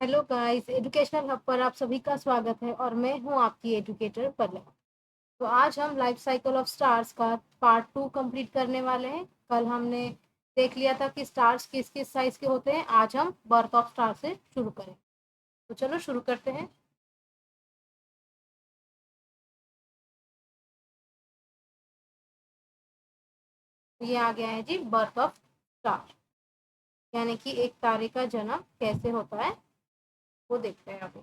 Hello guys, educational hub पर आप सभी का स्वागत है और मैं हूं आपकी एजुकेटर पलक। तो आज हम लाइफ साइकिल ऑफ स्टार्स का पार्ट 2 कंप्लीट करने वाले हैं। कल हमने देख लिया था कि स्टार्स किस किस साइज के होते हैं। आज हम बर्थ ऑफ स्टार से शुरू करें। तो चलो शुरू करते हैं। तो ये आ गया है जी, बर्थ ऑफ स्टार, यानी कि एक तारे का जन्म कैसे होता है वो देखते हैं अभी।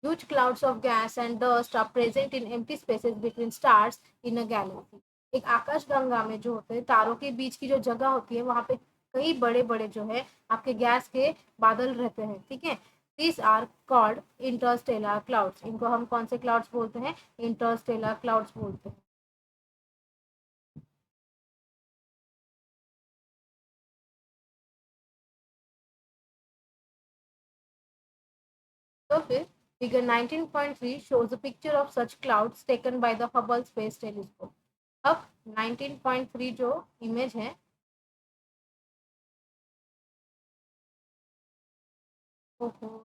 Huge clouds of gas and dust are present in empty spaces between stars in a galaxy. एक आकाशगंगा में जो होते हैं तारों के बीच की जो जगह होती है वहां पे कई बड़े बड़े जो है आपके गैस के बादल रहते हैं। ठीक है, these are called interstellar clouds. इनको हम कौन से क्लाउड्स बोलते हैं? इंटरस्टेलर क्लाउड्स बोलते हैं। तो फिर figure 19.3 shows a picture of such clouds taken by the Hubble Space Telescope. अब 19.3 जो इमेज है, ओहो,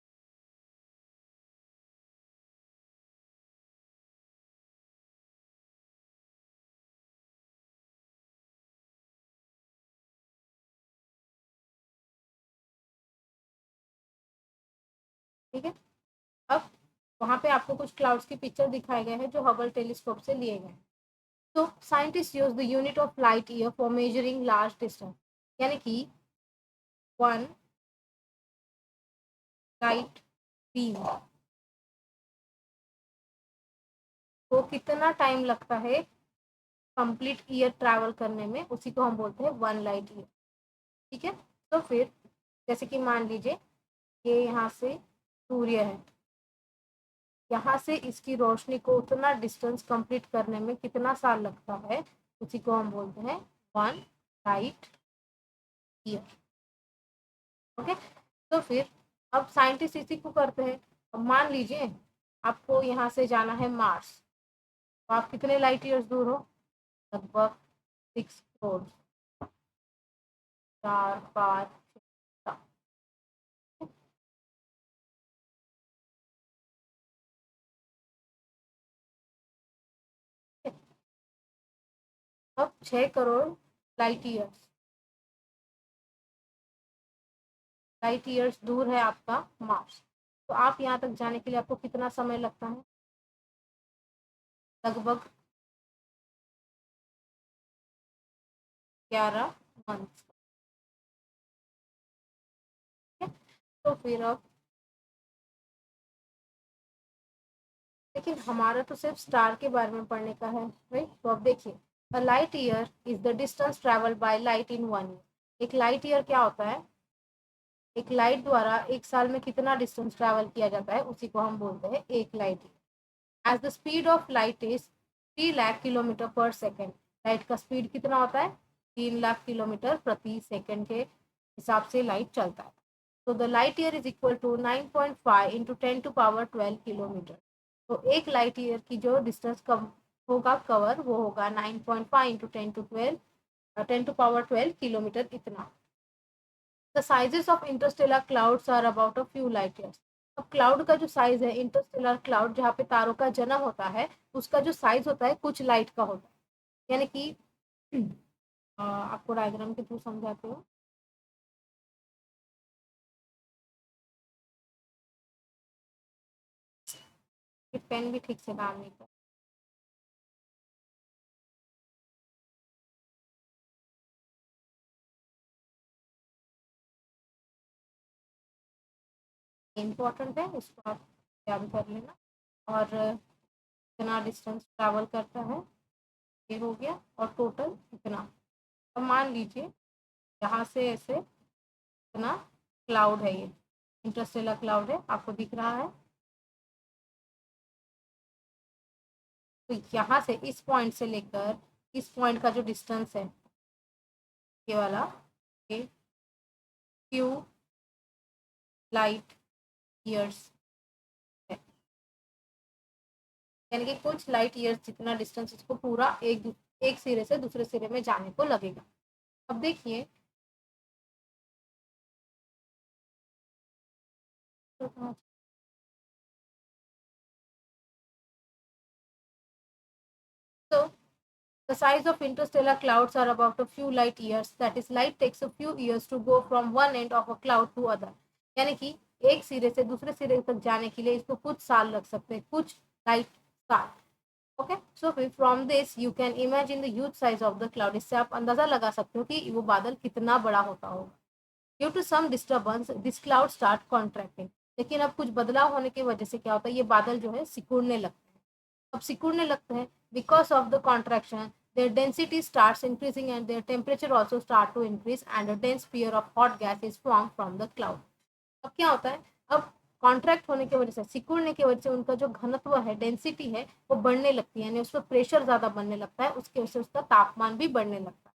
ठीक है। अब वहां पे आपको कुछ क्लाउड्स की पिक्चर दिखाए गए हैं जो हबल टेलीस्कोप से लिए गए हैं। तो scientist use the unit of light year for measuring large distance, यानी कि 1 लाइट बीम को कितना टाइम लगता है कंप्लीट ईयर ट्रैवल करने में, उसी को हम बोलते हैं 1 लाइट ईयर। ठीक है। तो फिर जैसे कि मान लीजिए ये यहाँ से सूर्य है, यहाँ से इसकी रोशनी को उतना डिस्टेंस कंप्लीट करने में कितना साल लगता है, उसी को हम बोलते हैं 1 लाइट ईयर। ओके। तो फिर अब साइंटिस्ट इसी को करते हैं। अब मान लीजिए आपको यहाँ से जाना है मार्स, तो आप कितने लाइट ईयर्स दूर हो? लगभग 6 करोड़, 4, 5, 6, 7। अब 6 crore light years light years दूर है आपका मार्स। तो आप यहाँ तक जाने के लिए आपको कितना समय लगता है? लगभग 11 मंथ। तो फिर अब लेकिन हमारा तो सिर्फ स्टार के बारे में पढ़ने का है, राइट? तो अब देखिए, a light year is the distance travel by light in 1 year. एक लाइट ईयर क्या होता है? एक लाइट द्वारा एक साल में कितना डिस्टेंस ट्रेवल किया जाता है, उसी को हम बोलते हैं 1 light year. As the speed of light is 3 lakh kilometre per second. Light का स्पीड कितना होता है? 3 लाख किलोमीटर प्रति सेकेंड के हिसाब से लाइट चलता है। तो the light year is equal to 9.5 into 10⁻12 kilometre. तो एक लाइट ईयर की जो डिस्टेंस कम होगा कवर, वो होगा 9.5 इंटू 10⁻12 किलोमीटर इतना। The sizes of interstellar clouds are about a few light years. अब क्लाउड का जो साइज है, इंटरस्टेलर क्लाउड जहाँ पे तारों का जन्म होता है, उसका जो साइज होता है कुछ लाइट का होता है। यानी कि आपको डायग्राम के थ्रू समझाते हो। कि पेन भी ठीक से काम नहीं कर। इम्पोर्टेंट है, इसको आप याद कर लेना। और कितना डिस्टेंस ट्रैवल करता है ये हो गया, और टोटल इतना। अब मान लीजिए यहाँ से ऐसे इतना क्लाउड है, ये इंटरस्टेलर क्लाउड है, आपको दिख रहा है। तो यहाँ से इस पॉइंट से लेकर इस पॉइंट का जो डिस्टेंस है, ये वाला, ये फ्यू लाइट ईयर्स है। यानी कि कुछ लाइट ईयर्स जितना डिस्टेंस इसको पूरा एक सिरे से दूसरे सिरे में जाने को लगेगा। अब देखिए, So the size of interstellar clouds are about a few light years. That is, light takes a few years to go from one end of a cloud to other. यानी कि एक सिरे से दूसरे सिरे तक जाने के लिए इसको कुछ साल लग सकते हैं, कुछ लाइट साल. Okay, so from this you can imagine the huge size of the cloud. इससे आप अंदाजा लगा सकते हो कि वो बादल कितना बड़ा होता होगा. Due to some disturbance this cloud start contracting. लेकिन अब कुछ बदलाव होने की वजह से क्या होता है, ये बादल जो है सिकुड़ने लगते हैं. अब सिकुड़ने लगते हैं because of the contraction their density starts increasing and their temperature also start to increase and a dense spear of hot gas is formed from the cloud. अब क्या होता है, अब कॉन्ट्रैक्ट होने की वजह से, सिकुड़ने की वजह से उनका जो घनत्व है, डेंसिटी है, वो बढ़ने लगती है, यानी उस पर प्रेशर ज़्यादा बनने लगता है, उसकी वजह से उसका तापमान भी बढ़ने लगता है.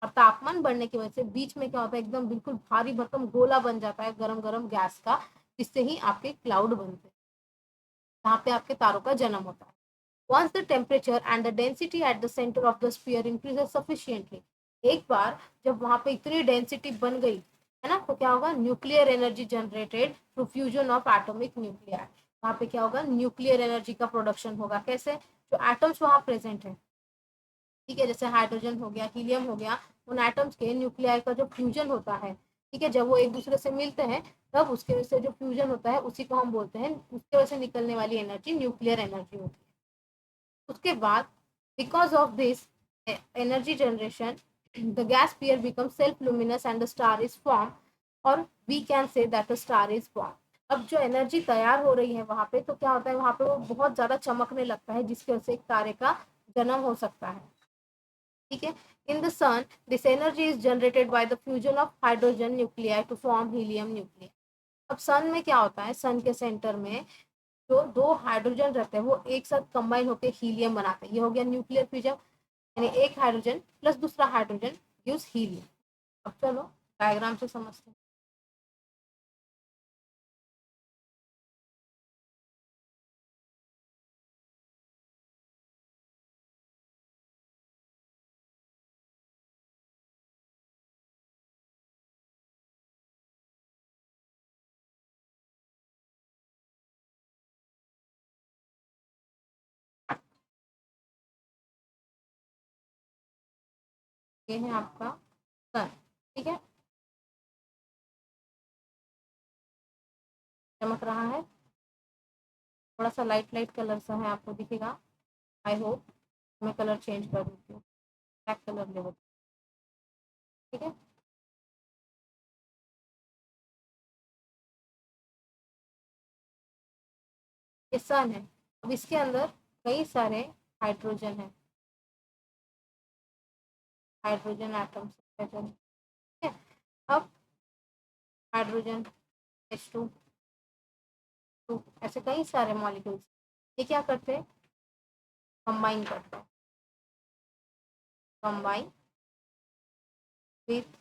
और तापमान बढ़ने की वजह से बीच में क्या होता है, एकदम बिल्कुल भारी भरकम गोला बन जाता है गरम गरम गैस का, जिससे ही आपके क्लाउड बनते हैं, जहाँ पे आपके तारों का जन्म होता है. Once the temperature and the density at the center of the sphere increases sufficiently, एक बार जब वहां पे इतनी डेंसिटी बन गई है ना, तो क्या होगा, nuclear energy generated through fusion of atomic nuclear. वहां पे क्या होगा, न्यूक्लियर एनर्जी का प्रोडक्शन होगा. कैसे, जो एटम्स वहां प्रेजेंट है, ठीक है, जैसे हाइड्रोजन हो गया, हीलियम हो गया, उन एटम्स के न्यूक्लियर का जो फ्यूजन होता है, ठीक है, जब वो एक दूसरे से मिलते हैं तब उसके वजह से जो फ्यूजन होता है उसी को हम बोलते हैं, उसके वजह से निकलने वाली एनर्जी न्यूक्लियर एनर्जी होती है. उसके बाद because of this energy generation the gas sphere become self luminous and the star is form, और we can say that the star is form. अब जो एनर्जी तैयार हो रही है वहां पे, तो क्या होता है, वहां पे वो बहुत ज्यादा चमकने लगता है, जिसकी वजह से एक तारे का जन्म हो सकता है. ठीक है. In the sun this energy is generated by the fusion of hydrogen nuclei to form helium nuclear. अब सन में क्या होता है, सन के सेंटर में जो दो हाइड्रोजन रहते हैं वो एक साथ कंबाइन होकर हीलियम बनाते हैं. ये हो गया न्यूक्लियर फ्यूजन, यानी एक हाइड्रोजन प्लस दूसरा हाइड्रोजन गिव्स हीलियम. अब चलो डायग्राम से समझते हैं. ये है आपका सन. ठीक है, चमक रहा है, थोड़ा सा लाइट लाइट कलर सा है, आपको दिखेगा. I hope. मैं कलर चेंज कर देती हूँ, ब्लैक कलर ले लेते. ठीक है, ये सन है. अब इसके अंदर कई सारे हाइड्रोजन है, हाइड्रोजन एटम्स. ठीक है, अब हाइड्रोजन H2 ऐसे कई सारे मॉलिक्यूल्स, ये क्या करते हैं, कंबाइन करते हैं, combine with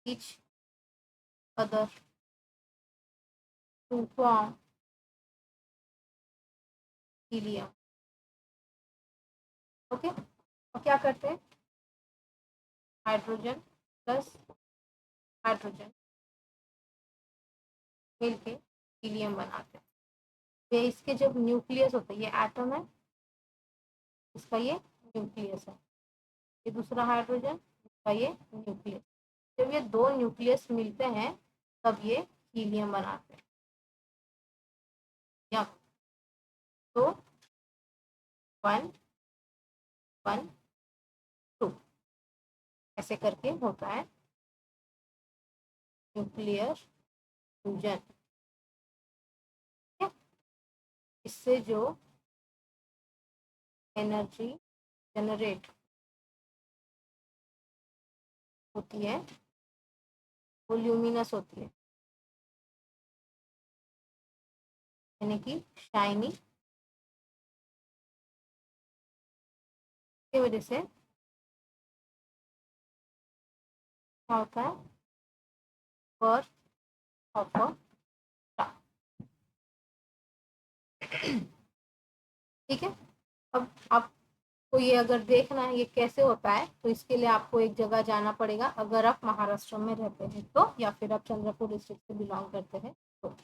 each other to form helium. Okay, और क्या करते हैं, हाइड्रोजन प्लस हाइड्रोजन मिलके हीलियम बनाते हैं. ये इसके जब न्यूक्लियस होते हैं, ये एटम है, इसका ये न्यूक्लियस है, ये दूसरा हाइड्रोजन, इसका ये न्यूक्लियस. जब ये दो न्यूक्लियस मिलते हैं तब ये हीलियम बनाते हैं. या तो 1 1 2 ऐसे करके होता है न्यूक्लियर फ्यूजन. इससे जो एनर्जी जनरेट होती है वो ल्यूमिनस होती है, यानी कि शाइनी, की वजह से क्या होता है, बर्थ ऑफ अ स्टार. ठीक है, अब आपको ये अगर देखना है ये कैसे होता है, तो इसके लिए आपको एक जगह जाना पड़ेगा. अगर आप महाराष्ट्र में रहते हैं तो, या फिर आप चंद्रपुर डिस्ट्रिक्ट से बिलोंग करते हैं तो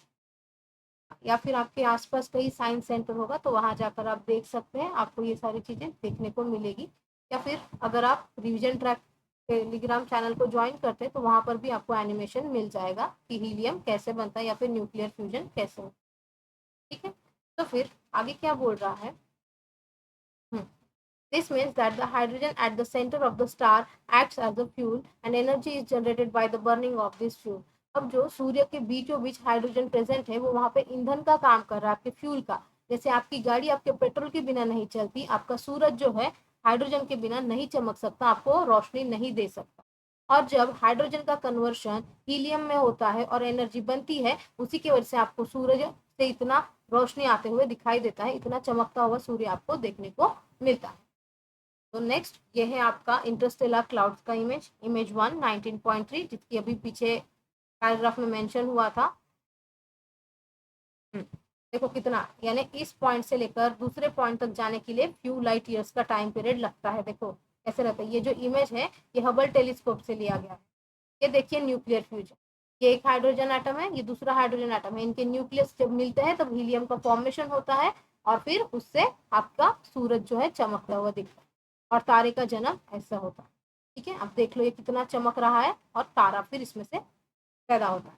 या फिर आपके आसपास कहीं साइंस सेंटर होगा तो वहाँ जाकर आप देख सकते हैं, आपको ये सारी चीज़ें देखने को मिलेगी। या फिर अगर आप रिवीजन ट्रैक टेलीग्राम चैनल को ज्वाइन करते हैं तो वहाँ पर भी आपको एनिमेशन मिल जाएगा कि हीलियम कैसे बनता है या फिर न्यूक्लियर फ्यूजन कैसे होता है। ठीक है, तो फिर आगे क्या बोल रहा है। This means that the hydrogen at the center of the star acts as a fuel and energy is generated by the burning of this fuel. अब जो सूर्य के बीचों बीच हाइड्रोजन प्रेजेंट है वो वहां पे ईंधन का काम कर रहा है, आपके फ्यूल का। जैसे आपकी गाड़ी आपके पेट्रोल के बिना नहीं चलती, आपका सूरज जो है हाइड्रोजन के बिना नहीं चमक सकता, आपको रोशनी नहीं दे सकता। और जब हाइड्रोजन का कन्वर्शन हीलियम में होता है और एनर्जी बनती है, उसी की वजह से आपको सूरज से इतना रोशनी आते हुए दिखाई देता है, इतना चमकता हुआ सूर्य आपको देखने को मिलता है। तो नेक्स्ट ये है आपका इंटरस्टेलर क्लाउड्स का इमेज, इमेज 1 19.3, जिसकी अभी पीछे पैराग्राफ में मेंशन हुआ था। देखो कितना, यानी इस पॉइंट से लेकर दूसरे पॉइंट तक जाने के लिए फ्यू लाइट ईयर्स का टाइम पीरियड लगता है। देखो कैसे रहता है। ये जो इमेज है ये हबल टेलीस्कोप से लिया गया है। ये देखिए न्यूक्लियर फ्यूजन, ये एक हाइड्रोजन एटम है, ये दूसरा हाइड्रोजन एटम है, इनके न्यूक्लियस जब मिलते हैं तब हीलियम का फॉर्मेशन होता है और फिर उससे आपका सूरज जो है चमकता हुआ दिखता है और तारे का जन्म ऐसा होता है। ठीक है, अब देख लो ये कितना चमक रहा है और तारा फिर इसमें से पैदा होता है।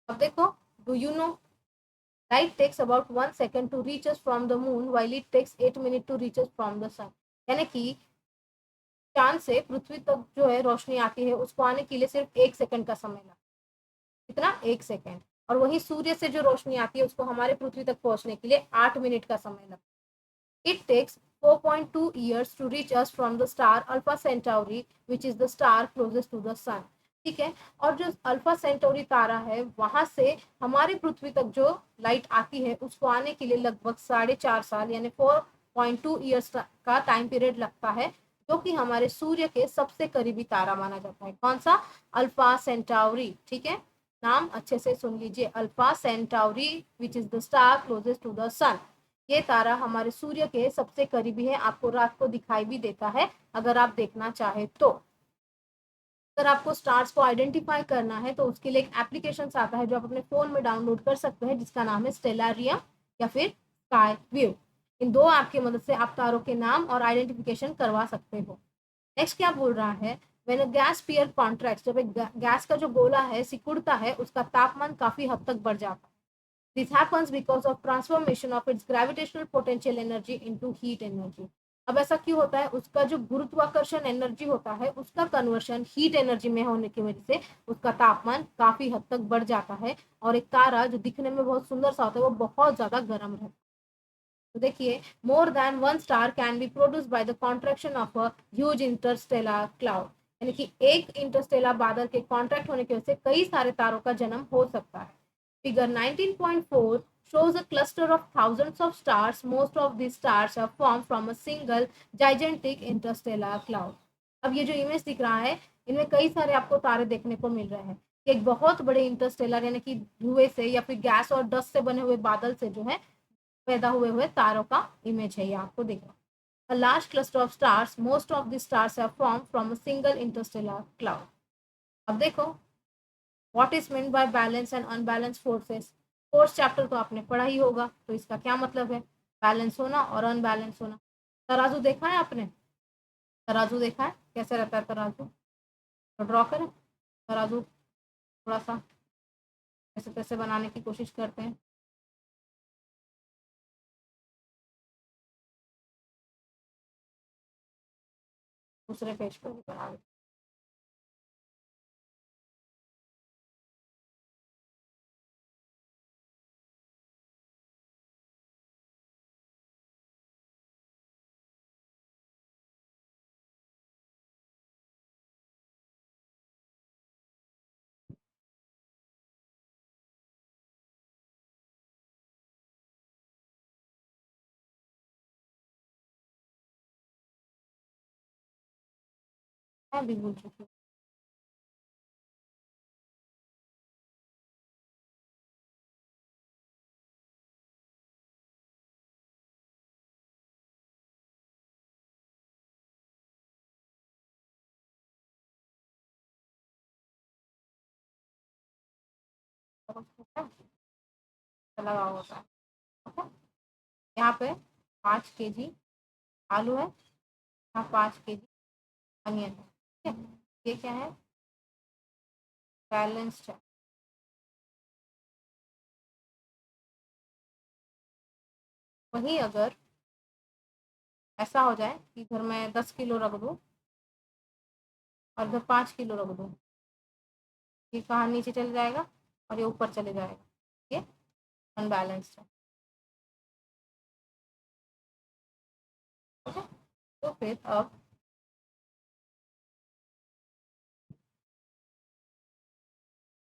अब देखो, do you know light takes about 1 second to reach us from the moon while it takes 8 minute to reach us from the sun. यानी कि चांद से पृथ्वी तक जो है रोशनी आती है उसको आने के लिए सिर्फ 1 सेकंड का समय लगता है। कितना, 1 सेकंड। और वही सूर्य से जो रोशनी आती है उसको हमारे पृथ्वी तक पहुंचने के लिए 8 मिनट का समय लगता है। It takes 4.2 years to reach us from the star Alpha Centauri, which is the star closest to the sun. ठीक है, और जो अल्फा सेंटोरी तारा है वहां से हमारे पृथ्वी तक जो लाइट आती है उसको आने के लिए लगभग 4.5 साल यानी 4.2 years का टाइम पीरियड लगता है, जो कि हमारे सूर्य के सबसे करीबी तारा माना जाता है। कौन सा? Alpha centauri. ठीक है, नाम अच्छे से सुन लीजिए, alpha centauri which is the star closest to the sun. ये तारा हमारे सूर्य के सबसे करीबी है, आपको रात को दिखाई भी देता है अगर आप देखना चाहे तो। अगर आपको स्टार्स को आइडेंटिफाई करना है तो उसके लिए एक एप्लीकेशन आता है जो आप अपने फोन में डाउनलोड कर सकते हैं, जिसका नाम है स्टेलारियम या फिर स्काई व्यू। इन दो ऐप की मदद से आप तारों के नाम और आइडेंटिफिकेशन करवा सकते हो। नेक्स्ट क्या बोल रहा है, when a gas pair contracts, जब एक गैस का जो गोला है सिकुड़ता है उसका तापमान काफी हद तक बढ़ जाता है। This happens because of transformation of its gravitational potential energy into heat energy. अब ऐसा क्यों होता है? उसका जो गुरुत्वाकर्षण एनर्जी होता है उसका कन्वर्शन हीट एनर्जी में होने की वजह से उसका तापमान काफी हद तक बढ़ जाता है और एक तारा जो दिखने में बहुत सुंदर सा होता है वो बहुत ज्यादा गर्म रहता है। तो देखिए, more than one star can be produce by the contraction of a huge Interstellar cloud. यानी कि एक इंटरस्टेलर बादल के कॉन्ट्रैक्ट होने की वजह से कई सारे तारों का जन्म हो सकता है। Figure 19.4 shows a cluster of thousands of stars. Most of these stars are formed from a single gigantic interstellar cloud. अब ये जो इमेज दिख रहा है इनमें कई सारे आपको तारे देखने को मिल रहे हैं। एक बहुत बड़े इंटरस्टेलर यानी कि धुएं से या फिर गैस और डस्ट से बने हुए बादल से जो है पैदा हुए हुए तारों का इमेज है, ये आपको देखना। A large cluster of stars, most of these stars are formed from a single interstellar cloud. अब देखो, what is mean by balance and unbalance forces. Force chapter तो आपने पढ़ा ही होगा, तो इसका क्या मतलब है? बैलेंस होना और अनबैलेंस होना। तराजू देखा है आपने? तराजू देखा है कैसे रहता है तराजू? तो ड्रॉ करें तराजू, थोड़ा सा ऐसे तैसे बनाने की कोशिश करते हैं। दूसरे पेज पर भी बना लेते हैं। मैं भी भूल चुकी हूँ। कुछ लगा होता है। ओके, यहाँ पे 5 kg आलू है, यहाँ 5 kg अनियन है। ठीक है, ये क्या है, बैलेंस्ड है। वहीं अगर ऐसा हो जाए कि इधर मैं 10 किलो रख दूँ और इधर 5 किलो रख दूँ, ये कहाँ नीचे चले जाएगा और ये ऊपर चले जाएगा, ये अनबैलेंस्ड है। ओके, तो फिर अब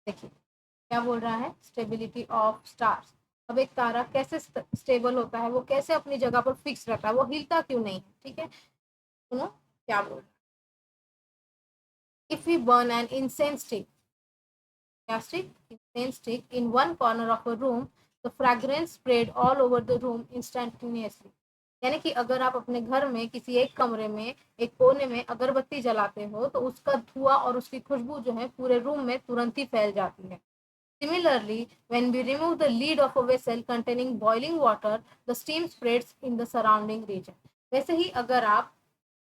देखिए क्या बोल रहा है, स्टेबिलिटी ऑफ स्टार्स। अब एक तारा कैसे स्टेबल होता है, वो कैसे अपनी जगह पर फिक्स रहता है, वो हिलता क्यों नहीं है। ठीक है, सुनो क्या बोल रहा है, if we burn an incense stick, stick, incense stick in one corner of a room, the fragrance spread all over the room instantaneously। यानी कि अगर आप अपने घर में किसी एक कमरे में एक कोने में अगरबत्ती जलाते हो तो उसका धुआं और उसकी खुशबू जो है पूरे रूम में तुरंत ही फैल जाती है। Similarly, when we remove the lid of a vessel containing boiling water, the steam spreads in the surrounding region। वैसे ही अगर आप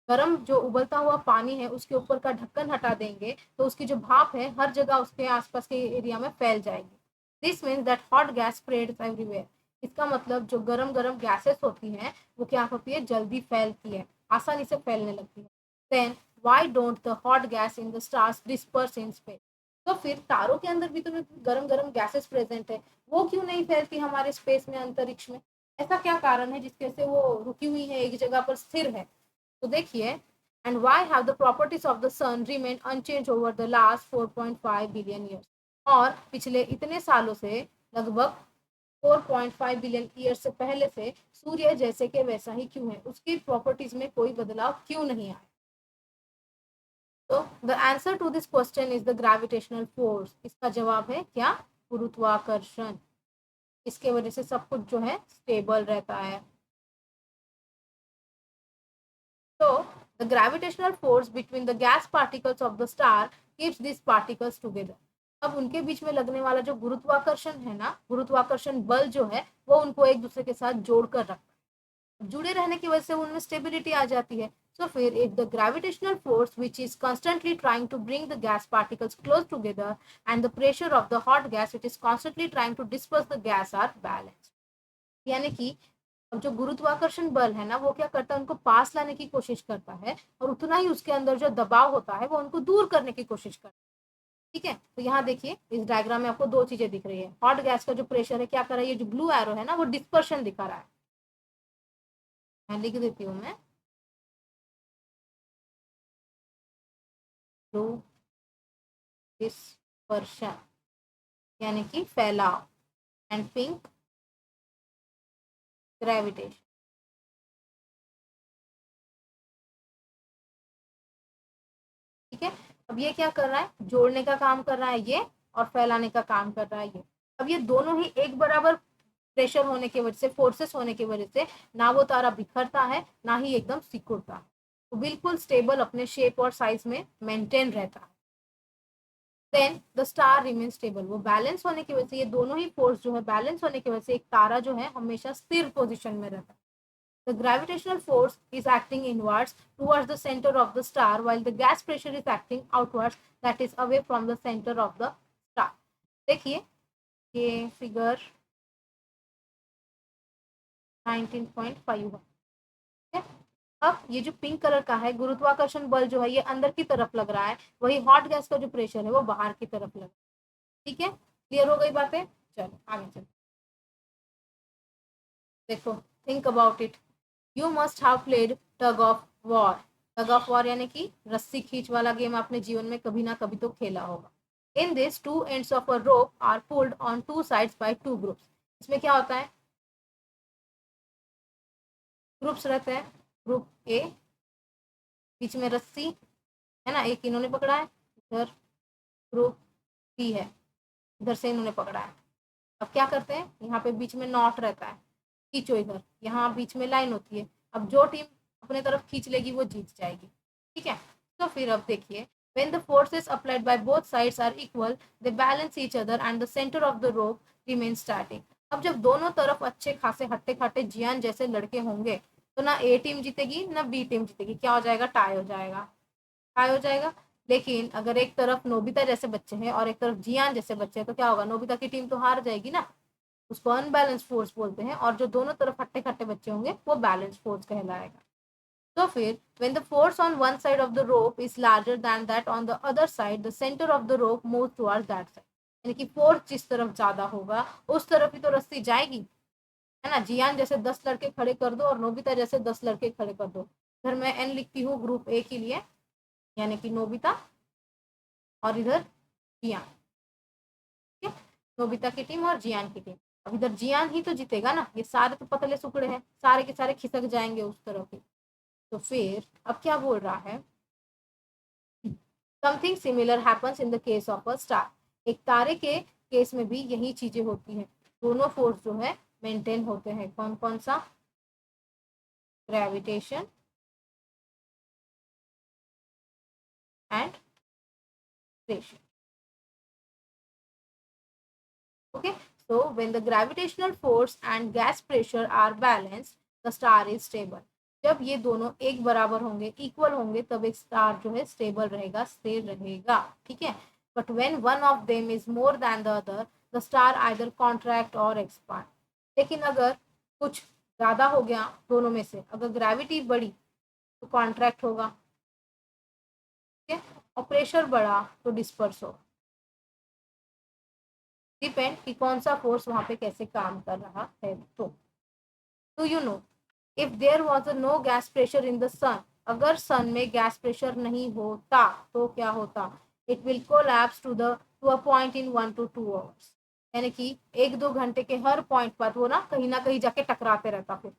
गरम जो उबलता हुआ पानी है उसके ऊपर का ढक्कन हटा देंगे तो उसकी जो भाप है हर जगह उसके आसपास के एरिया में फैल जाएगी। This means that hot gas spreads everywhere. इसका मतलब जो गरम गरम गैसेस होती हैं वो क्या होती है, जल्दी फैलती है, आसानी से फैलने लगती है। Then why don't the hot gas in the stars disperse in space. तो फिर तारों के अंदर भी तो गरम गरम गैसेस प्रेजेंट है, वो क्यों नहीं फैलती हमारे स्पेस में, अंतरिक्ष में। ऐसा क्या कारण है जिसके से वो रुकी हुई है, एक जगह पर स्थिर है। तो देखिए, and why have the properties of the sun remain unchanged over the last 4.5 billion years. और पिछले इतने सालों से, लगभग 4.5 बिलियन ईयर से पहले से सूर्य जैसे के वैसा ही क्यों है, उसकी प्रॉपर्टीज में कोई बदलाव क्यों नहीं आया। तो the answer to this question is the gravitational force. इसका जवाब है क्या, गुरुत्वाकर्षण। इसके वजह से सब कुछ जो है स्टेबल रहता है। So, the gravitational force between the gas particles of the star keeps these particles together। अब उनके बीच में लगने वाला जो गुरुत्वाकर्षण है ना, गुरुत्वाकर्षण बल जो है वो उनको एक दूसरे के साथ जोड़ कर रखता है। जुड़े रहने की वजह से उनमें स्टेबिलिटी आ जाती है। So फिर if the gravitational force which is constantly trying to bring the gas particles close together and the pressure of the hot gas which is constantly trying to disperse the gas are balanced। यानी कि अब जो गुरुत्वाकर्षण बल है ना वो क्या करता है, उनको पास लाने की कोशिश करता है और उतना ही उसके अंदर जो दबाव होता है वो उनको दूर करने की कोशिश करता है। ठीक है, तो यहाँ देखिए इस डायग्राम में आपको दो चीजें दिख रही है। हॉट गैस का जो प्रेशर है क्या कर रहा है, ये जो ब्लू एरो है ना वो डिस्पर्शन दिखा रहा है। मैं लिख देती हूँ, मैं ब्लू डिस्पर्शन यानी कि फैलाव, एंड पिंक ग्रेविटेशन। ठीक है, अब ये क्या कर रहा है, जोड़ने का काम कर रहा है ये, और फैलाने का काम कर रहा है ये। अब ये दोनों ही एक बराबर प्रेशर होने की वजह से, फोर्सेस होने की वजह से ना वो तारा बिखरता है ना ही एकदम सिकुड़ता है, तो बिल्कुल स्टेबल अपने शेप और साइज में मेंटेन रहता है। Then the star remain stable. वो बैलेंस होने की वजह से, ये दोनों ही फोर्स जो है बैलेंस होने की वजह से एक तारा जो है हमेशा स्थिर पोजिशन में रहता है। The gravitational force is acting inwards towards the center of the star while the gas pressure is acting outwards, that is away from the center of the star। देखिए ये फिगर 19.5 है। ठीक है, अब ये जो पिंक कलर का है, गुरुत्वाकर्षण बल जो है ये अंदर की तरफ लग रहा है, वही हॉट गैस का जो प्रेशर है वो बाहर की तरफ लग रहा है। ठीक है, क्लियर हो गई बातें, चलो आगे चलो। देखो, think about it, you must have played tug of war. Tug of war यानी कि रस्सी खींच वाला गेम आपने जीवन में कभी ना कभी तो खेला होगा। In this two ends of a rope are pulled on two sides by two groups. इसमें क्या होता है, ग्रुप्स रहते हैं। ग्रुप ए, बीच में रस्सी है ना, एक इन्होंने पकड़ा है, इधर ग्रुप बी है, इधर से इन्होंने पकड़ा है। अब क्या करते हैं, यहाँ पे बीच में नॉट रहता है, खींचो इधर, यहाँ बीच में लाइन होती है। अब जो टीम अपने तरफ खींच लेगी वो जीत जाएगी। ठीक है, तो फिर अब देखिए When the forces applied by both sides are equal, they balance each other and the center of the rope remains static. अब जब दोनों तरफ अच्छे खासे हट्टे खाटे जियान जैसे लड़के होंगे तो ना ए टीम जीतेगी ना बी टीम जीतेगी, क्या हो जाएगा, टाई हो जाएगा, टाई हो जाएगा। लेकिन अगर एक तरफ नोबिता जैसे बच्चे हैं और एक तरफ जियान जैसे बच्चे हैं तो क्या होगा, नोबिता की टीम तो हार जाएगी ना, उसको अनबैलेंस फोर्स बोलते हैं, और जो दोनों तरफ हट्टे खट्टे बच्चे होंगे वो बैलेंस फोर्स कहलाएगा। तो फिर when the force on one side of the rope is larger than that on the other side, the center of the rope moves towards that side। यानी कि फोर्स जिस तरफ ज्यादा होगा उस तरफ ही तो रस्सी जाएगी, है ना। जियान जैसे 10 लड़के खड़े कर दो और नोबिता जैसे 10 लड़के खड़े कर दो। इधर मैं एन लिखती हूँ ग्रुप ए के लिए, यानी कि नोबिता, और इधर जियान, ठीक है, नोबिता की टीम और जियान की टीम। अब इधर जियान ही तो जीतेगा ना, ये सारे तो पतले सुकड़े हैं, सारे के सारे खिसक जाएंगे उस तरफ ही। तो फिर अब क्या बोल रहा है, something similar happens in the case of a star. एक तारे के केस में भी यही चीजें होती हैं, दोनों फोर्स जो है मेंटेन होते हैं। कौन कौन सा, gravitation and pressure. okay, so when the gravitational force and gas pressure are balanced, the star is stable। जब ये दोनों एक बराबर होंगे, इक्वल होंगे, तब एक स्टार जो है स्टेबल रहेगा, स्थिर रहेगा, ठीक है। But when one of them is more than the other, the star either contract और एक्सपांड। लेकिन अगर कुछ ज्यादा हो गया दोनों में से, अगर ग्रेविटी बढ़ी तो कॉन्ट्रैक्ट होगा, ठीक है, और प्रेशर बढ़ा तो डिस्पर्स होगा। डिपेंड कि कौन सा फोर्स वहां पे कैसे काम कर रहा है। तो do you know, if there was a no gas pressure in the sun, अगर सन में गैस प्रेशर नहीं होता तो क्या होता, it will collapse to a point in 1 to 2 hours. यानी कि 1-2 घंटे के हर पॉइंट पर वो ना कहीं जाके टकराते रहता फिर,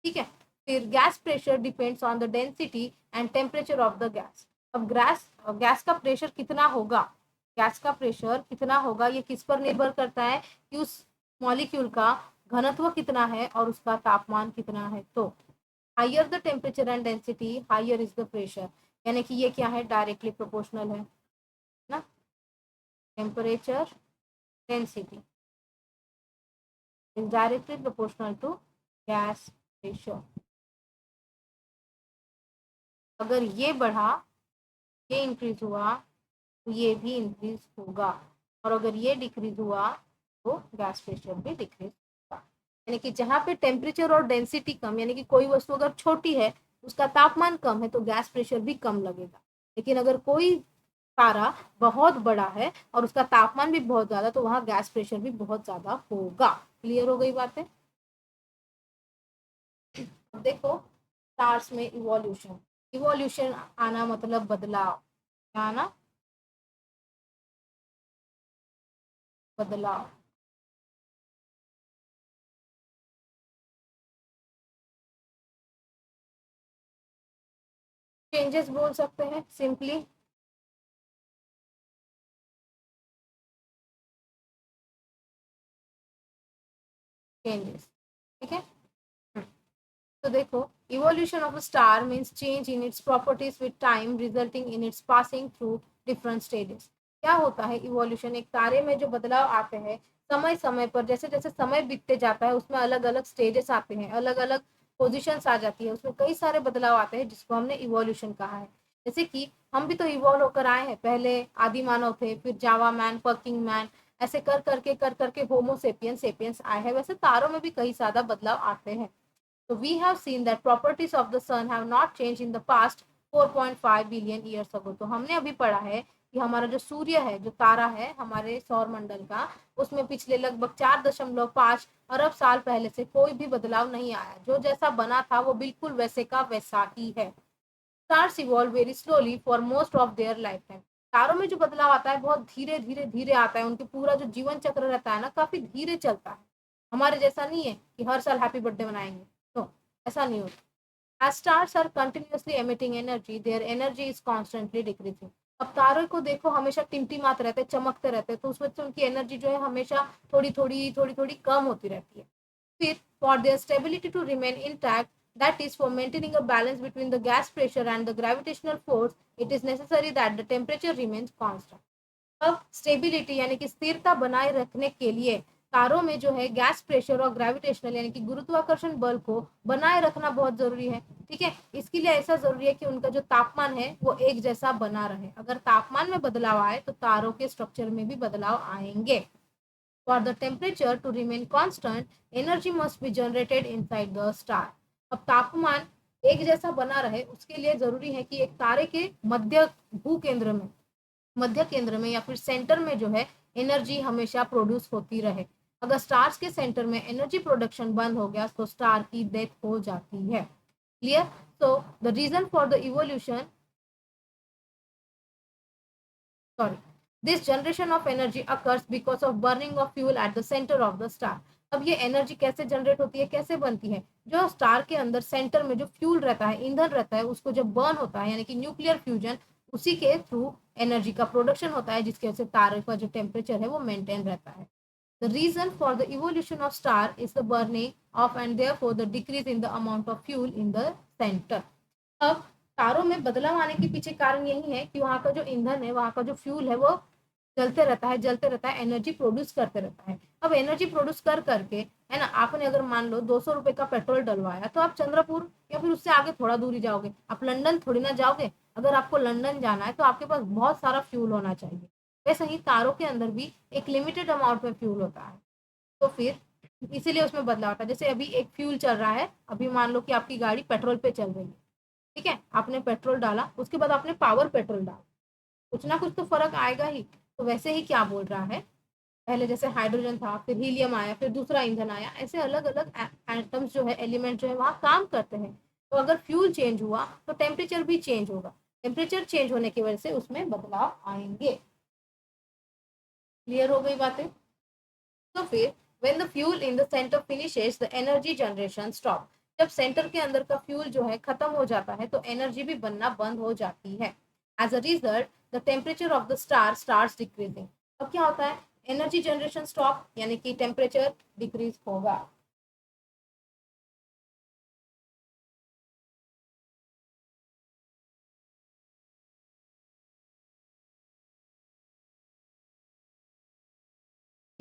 ठीक है। फिर gas pressure depends on the density and temperature of the gas. अब गैस का प्रेशर कितना होगा, गैस का प्रेशर कितना होगा ये किस पर निर्भर करता है, कि उस मॉलिक्यूल का घनत्व कितना है और उसका तापमान कितना है। तो higher the temperature and density, higher is the pressure. यानी कि ये क्या है, डायरेक्टली प्रोपोर्शनल है ना, temperature density is directly proportional to gas pressure. अगर ये बढ़ा, ये इंक्रीज हुआ तो ये भी इंक्रीज होगा, और अगर ये डिक्रीज हुआ तो गैस प्रेशर भी डिक्रीज होगा। यानी कि जहाँ पे टेम्परेचर और डेंसिटी कम, यानी कि कोई वस्तु अगर छोटी है, उसका तापमान कम है, तो गैस प्रेशर भी कम लगेगा। लेकिन अगर कोई तारा बहुत बड़ा है और उसका तापमान भी बहुत ज्यादा, तो वहां गैस प्रेशर भी बहुत ज्यादा होगा। क्लियर हो गई बातें। अब देखो स्टार्स में इवोल्यूशन, इवोल्यूशन आना मतलब बदलाव, क्या आना, बदलाव। चेंजेस बोल सकते हैं सिंपली, चेंजेस, ठीक है। तो देखो, evolution of a star means change in its properties with time resulting in its passing through different stages. क्या होता है इवोल्यूशन, एक तारे में जो बदलाव आते हैं समय समय पर, जैसे जैसे समय बीतते जाता है उसमें अलग अलग स्टेजेस आते हैं, अलग अलग पोजिशंस आ जाती है, उसमें कई सारे बदलाव आते हैं जिसको हमने इवोल्यूशन कहा है। जैसे कि हम भी तो इवॉल्व होकर आए हैं, पहले आदि मानव थे, फिर जावा मैन, पर्किंग मैन, ऐसे कर करके होमोसेपियंस सेपियंस आए हैं। वैसे तारों में भी कई सारा बदलाव आते हैं। So we have seen that properties of the sun have not changed in the past 4.5 billion years ago। तो हमने अभी पढ़ा है कि हमारा जो सूर्य है, जो तारा है हमारे सौर मंडल का, उसमें पिछले लगभग 4.5 अरब साल पहले से कोई भी बदलाव नहीं आया। जो जैसा बना था वो बिल्कुल वैसे का वैसा ही है। Stars evolve very slowly for most of their life time. तारों में जो बदलाव आता है बहुत धीरे धीरे धीरे आता है, उनके पूरा जो जीवन चक्र रहता है ना काफी धीरे चलता है। हमारे जैसा नहीं है कि हर साल हैप्पी बर्थडे मनाएंगे, तो ऐसा नहीं होता। As stars are continuously emitting energy, their energy is constantly decreasing। अब तारों को देखो हमेशा टिमटिमाते रहते हैं, चमकते रहते हैं, तो उसमें से उनकी एनर्जी जो है हमेशा थोड़ी थोड़ी कम होती रहती है। फिर for their stability to remain intact, That is, for maintaining a balance between the gas pressure and the gravitational force, it is necessary that the temperature remains constant. अब स्टेबिलिटी यानी कि स्थिरता बनाए रखने के लिए तारों में जो है गैस प्रेशर और ग्रेविटेशनल यानी कि गुरुत्वाकर्षण बल को बनाए रखना बहुत जरूरी है। ठीक है, इसके लिए ऐसा जरूरी है कि उनका जो तापमान है वो एक जैसा बना रहे। अगर तापमान में बदलाव आए तो तारों के स्ट्रक्चर में भी बदलाव आएंगे। For the temperature to remain constant, energy must be generated inside the star. अब तापमान एक जैसा बना रहे उसके लिए जरूरी है कि एक तारे के मध्य केंद्र में या फिर सेंटर में जो है एनर्जी हमेशा प्रोड्यूस होती रहे। अगर स्टार्स के सेंटर में एनर्जी प्रोडक्शन बंद हो गया तो स्टार की डेथ हो जाती है। Clear? So the reason for the evolution sorry this generation of energy occurs because of burning of fuel at the center of the star। अब ये एनर्जी कैसे जनरेट होती है, कैसे बनती है? जो स्टार के अंदर सेंटर में जो फ्यूल रहता है, ईंधन रहता है, उसको जब बर्न होता है यानी कि न्यूक्लियर फ्यूजन, उसी के थ्रू एनर्जी का प्रोडक्शन होता है, जिसकी वजह से तारे का जो टेम्परेचर है वो मेंटेन रहता है। The reason for the evolution of star is the burning of and therefore the decrease in the amount of fuel in the center। अब तारों में बदलाव आने के पीछे कारण यही है कि वहां का जो ईंधन है, वहां का जो फ्यूल है वो जलते रहता है, एनर्जी प्रोड्यूस करते रहता है। अब एनर्जी प्रोड्यूस कर करके है ना, आपने अगर मान लो 200 रुपए का पेट्रोल डलवाया तो आप चंद्रपुर या फिर उससे आगे थोड़ा दूरी जाओगे, आप लंदन थोड़ी ना जाओगे। अगर आपको लंदन जाना है तो आपके पास बहुत सारा फ्यूल होना चाहिए। वैसे ही तारों के अंदर भी एक लिमिटेड अमाउंट में फ्यूल होता है, तो फिर इसीलिए उसमें बदलाव होता है। जैसे अभी एक फ्यूल चल रहा है, अभी मान लो कि आपकी गाड़ी पेट्रोल पे चल रही है, ठीक है, आपने पेट्रोल डाला, उसके बाद आपने पावर पेट्रोल डाला, कुछ ना कुछ तो फर्क आएगा ही। तो वैसे ही क्या बोल रहा है, पहले जैसे हाइड्रोजन था, फिर हीलियम आया, फिर दूसरा ईंधन आया, ऐसे अलग अलग एटम्स जो है, एलिमेंट जो है वहाँ काम करते हैं। तो अगर फ्यूल चेंज हुआ तो टेम्परेचर भी चेंज होगा, टेम्परेचर चेंज होने की वजह से उसमें बदलाव आएंगे। क्लियर हो गई बातें? तो फिर when the fuel in the center finishes the energy generation stop। जब सेंटर के अंदर का फ्यूल जो है खत्म हो जाता है तो एनर्जी भी बनना बंद हो जाती है। As a result the temperature of the star starts decreasing. अब क्या होता है, एनर्जी जनरेशन स्टॉप यानी कि टेम्परेचर डिक्रीज होगा।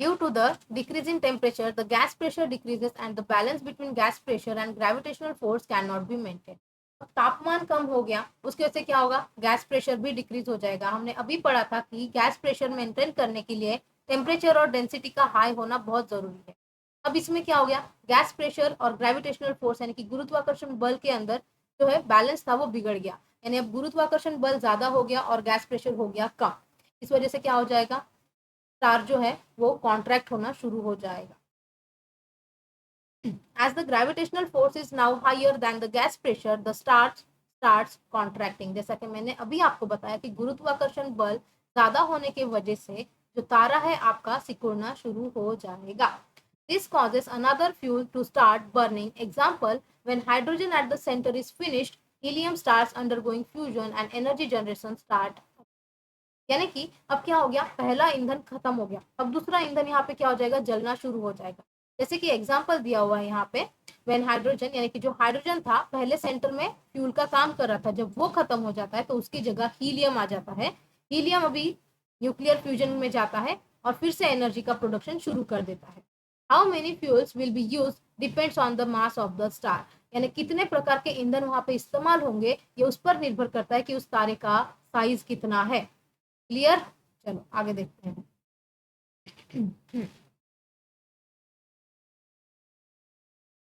Due to the decrease in temperature, the gas pressure decreases and the balance between gas pressure and gravitational force cannot be maintained। अब तापमान कम हो गया, उसकी वजह से क्या होगा, गैस प्रेशर भी डिक्रीज हो जाएगा। हमने अभी पढ़ा था कि गैस प्रेशर मेंटेन करने के लिए टेम्परेचर और डेंसिटी का हाई होना बहुत जरूरी है। अब इसमें क्या हो गया, गैस प्रेशर और ग्रेविटेशनल फोर्स यानी कि गुरुत्वाकर्षण बल के अंदर जो है बैलेंस था वो बिगड़ गया, यानी अब गुरुत्वाकर्षण बल ज्यादा हो गया और गैस प्रेशर हो गया कम। इस वजह से क्या हो जाएगा, स्टार जो है वो कॉन्ट्रैक्ट होना शुरू हो जाएगा। As the gravitational force is now higher than the gas pressure, the star starts contracting। जैसा कि मैंने अभी आपको बताया कि गुरुत्वाकर्षण बल ज्यादा होने की वजह से जो तारा है आपका सिकुड़ना शुरू हो जाएगा। This causes another fuel to start burning। Example, when hydrogen at the center is finished, helium starts undergoing fusion and energy generation start। यानी कि अब क्या हो गया, पहला ईंधन खत्म हो गया, अब दूसरा ईंधन यहाँ पे क्या हो जाएगा, जलना शुरू हो जाएगा। जैसे कि एग्जांपल दिया हुआ है यहाँ पे, व्हेन हाइड्रोजन यानी कि जो हाइड्रोजन था पहले सेंटर में फ्यूल का काम कर रहा था, जब वो खत्म हो जाता है तो उसकी जगह हीलियम आ जाता है। हीलियम अभी न्यूक्लियर फ्यूजन में जाता है और फिर से एनर्जी का प्रोडक्शन शुरू कर देता है। How many fuels will be use depends on the mass of the star. यानी कितने प्रकार के ईंधन वहां पे इस्तेमाल होंगे ये उस पर निर्भर करता है कि उस तारे का साइज कितना है। क्लियर? चलो आगे देखते हैं।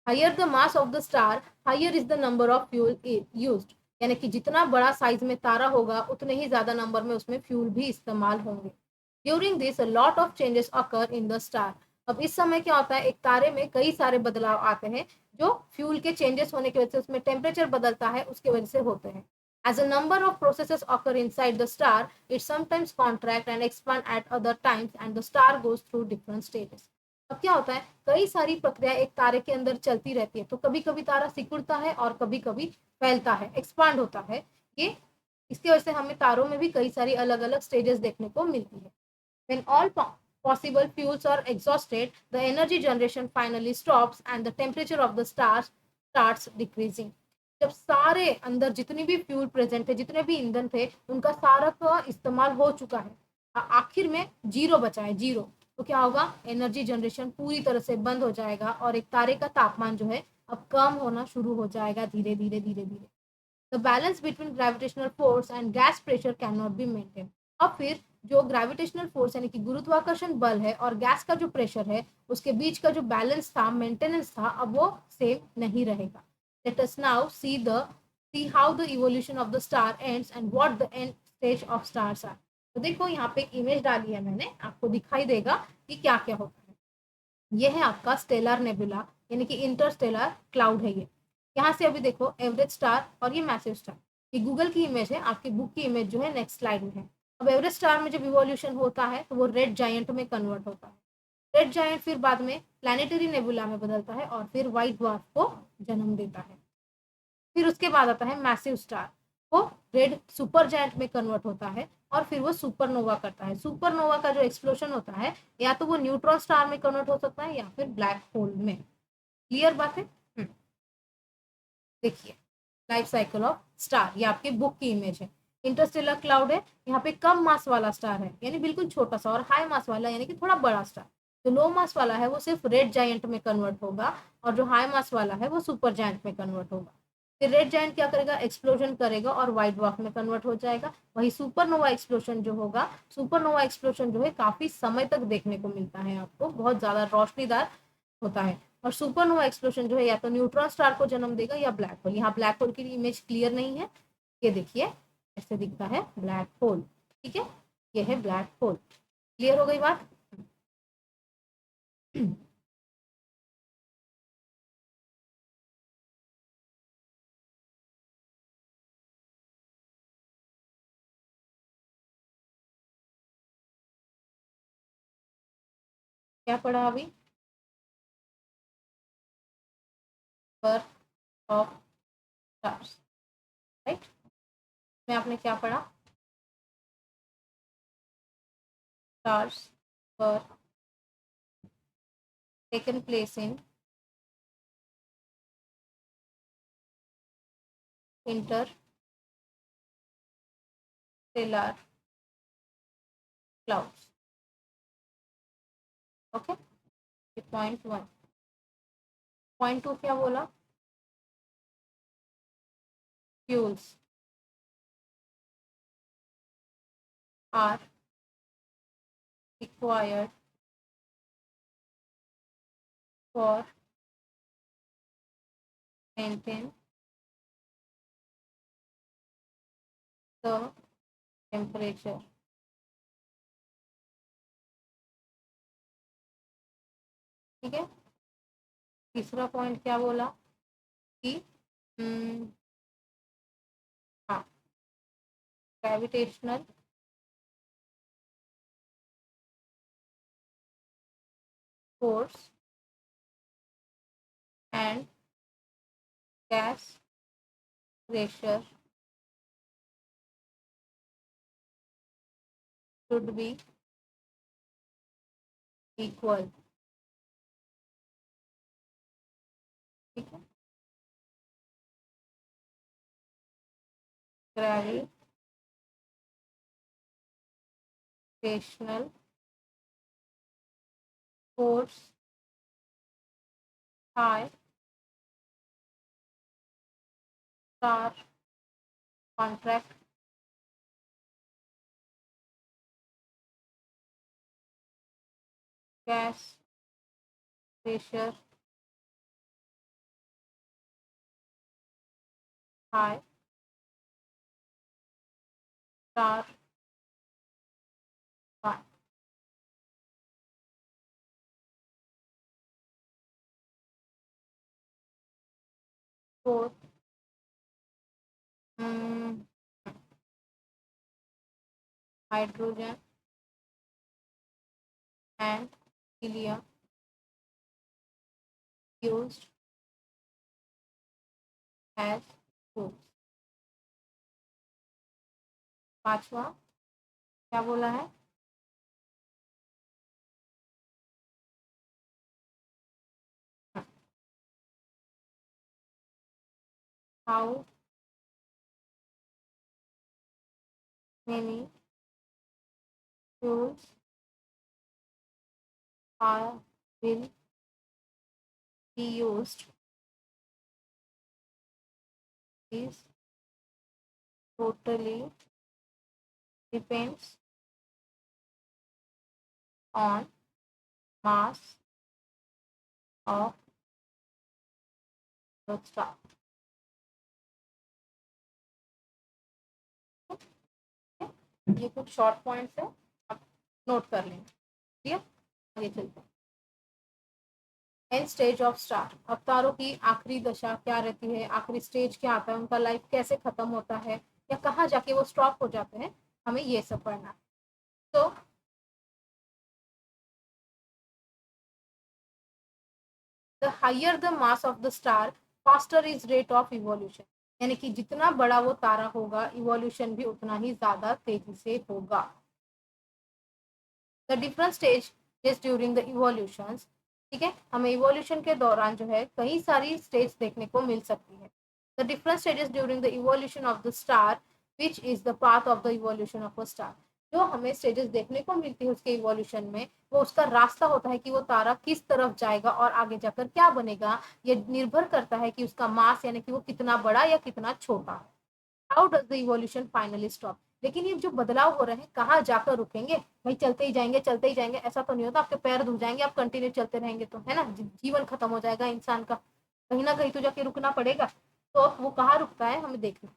Higher the mass of the star, higher is the number of fuel used. यानी कि जितना बड़ा साइज में तारा होगा उतने ही ज्यादा नंबर में उसमें फ्यूल भी इस्तेमाल होंगे। During this a lot of changes occur in the star. अब इस समय क्या होता है, एक तारे में कई सारे बदलाव आते हैं जो फ्यूल के चेंजेस होने की वजह से, उसमें टेम्परेचर बदलता है उसकी वजह से होते हैं। As a number of processes occur inside the star, it sometimes contract and expand at other times and the star goes through different stages। अब क्या होता है, कई सारी प्रक्रिया एक तारे के अंदर चलती रहती है, तो कभी कभी तारा सिकुड़ता है और कभी कभी फैलता है, एक्सपांड होता है। ये इसकी वजह से हमें तारों में भी कई सारी अलग अलग स्टेजेस देखने को मिलती है। When all possible fuels are exhausted, the energy generation finally stops and the temperature of the stars starts decreasing. जब सारे अंदर जितनी भी फ्यूल प्रेजेंट है, जितने भी ईंधन थे, उनका सारा का इस्तेमाल हो चुका है, आखिर में जीरो बचा है, जीरो, तो क्या होगा, एनर्जी जनरेशन पूरी तरह से बंद हो जाएगा और एक तारे का तापमान जो है अब कम होना शुरू हो जाएगा धीरे धीरे धीरे धीरे। The balance between gravitational force and gas pressure can not be maintain. अब फिर जो ग्रेविटेशनल फोर्स यानी कि गुरुत्वाकर्षण बल है और गैस का जो प्रेशर है, उसके बीच का जो बैलेंस था, मेंटेनेंस था, अब वो सेम नहीं रहेगा। Let us now see how the evolution of the star ends and what the end stage of stars are. तो देखो यहाँ पे एक इमेज डाली है मैंने, आपको दिखाई देगा कि क्या क्या होता है। ये है आपका स्टेलर नेबुला, यानी कि इंटरस्टेलर क्लाउड है ये। यहाँ से अभी देखो एवरेज स्टार और ये मैसिव स्टार, ये गूगल की इमेज है, आपकी बुक की इमेज जो है नेक्स्ट स्लाइड में है। अब एवरेज स्टार में जब इवोल्यूशन होता है तो वो रेड जायंट में कन्वर्ट होता है। रेड जायंट फिर बाद में प्लानिटरी नेबुला में बदलता है और फिर व्हाइट ड्वार्फ को जन्म देता है। फिर उसके बाद आता है मैसिव स्टार, वो रेड सुपर जायंट में कन्वर्ट होता है और फिर वो सुपरनोवा करता है। सुपरनोवा का जो एक्सप्लोशन होता है, या तो वो न्यूट्रॉन स्टार में कन्वर्ट हो सकता है या फिर ब्लैक होल में। क्लियर बात है? देखिए लाइफ साइकिल ऑफ स्टार, ये आपकी बुक की इमेज है। इंटरस्टेलर क्लाउड है, यहाँ पे कम मास वाला स्टार है यानी बिल्कुल छोटा सा, और हाई मास वाला यानी कि थोड़ा बड़ा स्टार। जो लो मास वाला है वो सिर्फ रेड जायंट में कन्वर्ट होगा और जो हाई मास वाला है वो सुपर जायंट में कन्वर्ट होगा। फिर रेड जायंट क्या करेगा, एक्सप्लोजन करेगा और व्हाइट ड्वार्फ में कन्वर्ट हो जाएगा। वही सुपरनोवा एक्सप्लोजन जो होगा, सुपरनोवा एक्सप्लोजन जो है काफी समय तक देखने को मिलता है, आपको बहुत ज्यादा रोशनीदार होता है। और सुपरनोवा एक्सप्लोजन जो है या तो न्यूट्रॉन स्टार को जन्म देगा या ब्लैक होल। यहाँ ब्लैक होल की इमेज क्लियर नहीं है, ये देखिए ऐसे दिखता है ब्लैक होल। ठीक है, ये है ब्लैक होल। क्लियर हो गई बात? क्या पढ़ा अभी? Birth of stars, right? में आपने क्या पढ़ा? Stars were taken place in interstellar clouds. Okay, point one. Point two क्या बोला? Fuels are required for maintain the temperature। ठीक है, तीसरा पॉइंट क्या बोला कि हाँ, gravitational force and gas pressure should be equal. ठीक है, gravitational force high star contract gas pressure high star fourth hydrogen and helium used as food। पांचवा क्या बोला है? how many fuels are will be used is totally depends on mass of the star. ये कुछ short points है, आप note कर लें। ठीक है, आगे चलते हैं। एंड स्टेज ऑफ स्टार, अब तारों की आखिरी दशा क्या रहती है, आखिरी स्टेज क्या आता है, उनका लाइफ कैसे खत्म होता है या कहाँ जाके वो स्टॉप हो जाते हैं, हमें ये सब पढ़ना है। तो the higher the mass of the star faster is rate of evolution, यानी कि जितना बड़ा वो तारा होगा इवोल्यूशन भी उतना ही ज्यादा तेजी से होगा। The different stage is during the evolution, ठीक है, हमें इवोल्यूशन के दौरान जो है कई सारी स्टेज देखने को मिल सकती है। The different stages during the evolution of the star which is the path of the evolution of a star, जो हमें स्टेजेस देखने को मिलती है उसके इवोल्यूशन में, वो उसका रास्ता होता है कि वो तारा किस तरफ जाएगा और आगे जाकर क्या बनेगा, ये निर्भर करता है कि उसका मास यानी कि वो कितना बड़ा या कितना छोटा है। How does the evolution finally stop, लेकिन ये जो बदलाव हो रहे हैं कहाँ जाकर रुकेंगे, भाई चलते ही जाएंगे चलते ही जाएंगे, ऐसा तो नहीं होता आपके पैर धुल जाएंगे आप कंटिन्यू चलते रहेंगे तो, है ना, जीवन खत्म हो जाएगा इंसान का, कहीं ना कहीं तो जाके रुकना पड़ेगा। तो वो कहाँ रुकता है हमें देखना।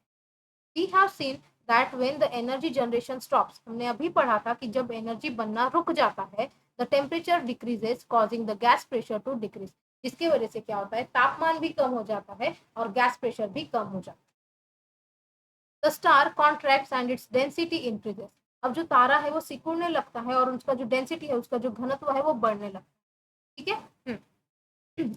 We have seen that when the energy generation stops, हमने अभी पढ़ा था कि जब एनर्जी बनना रुक जाता है the temperature decreases causing the gas pressure to decrease, जिसकी वजह से क्या होता है तापमान भी कम हो जाता है और गैस प्रेशर भी कम हो जाता है। The star contracts and its density increases, अब जो तारा है वो सिकुड़ने लगता है और उसका जो डेंसिटी है उसका जो घनत्व है वो बढ़ने लगता है। ठीक है,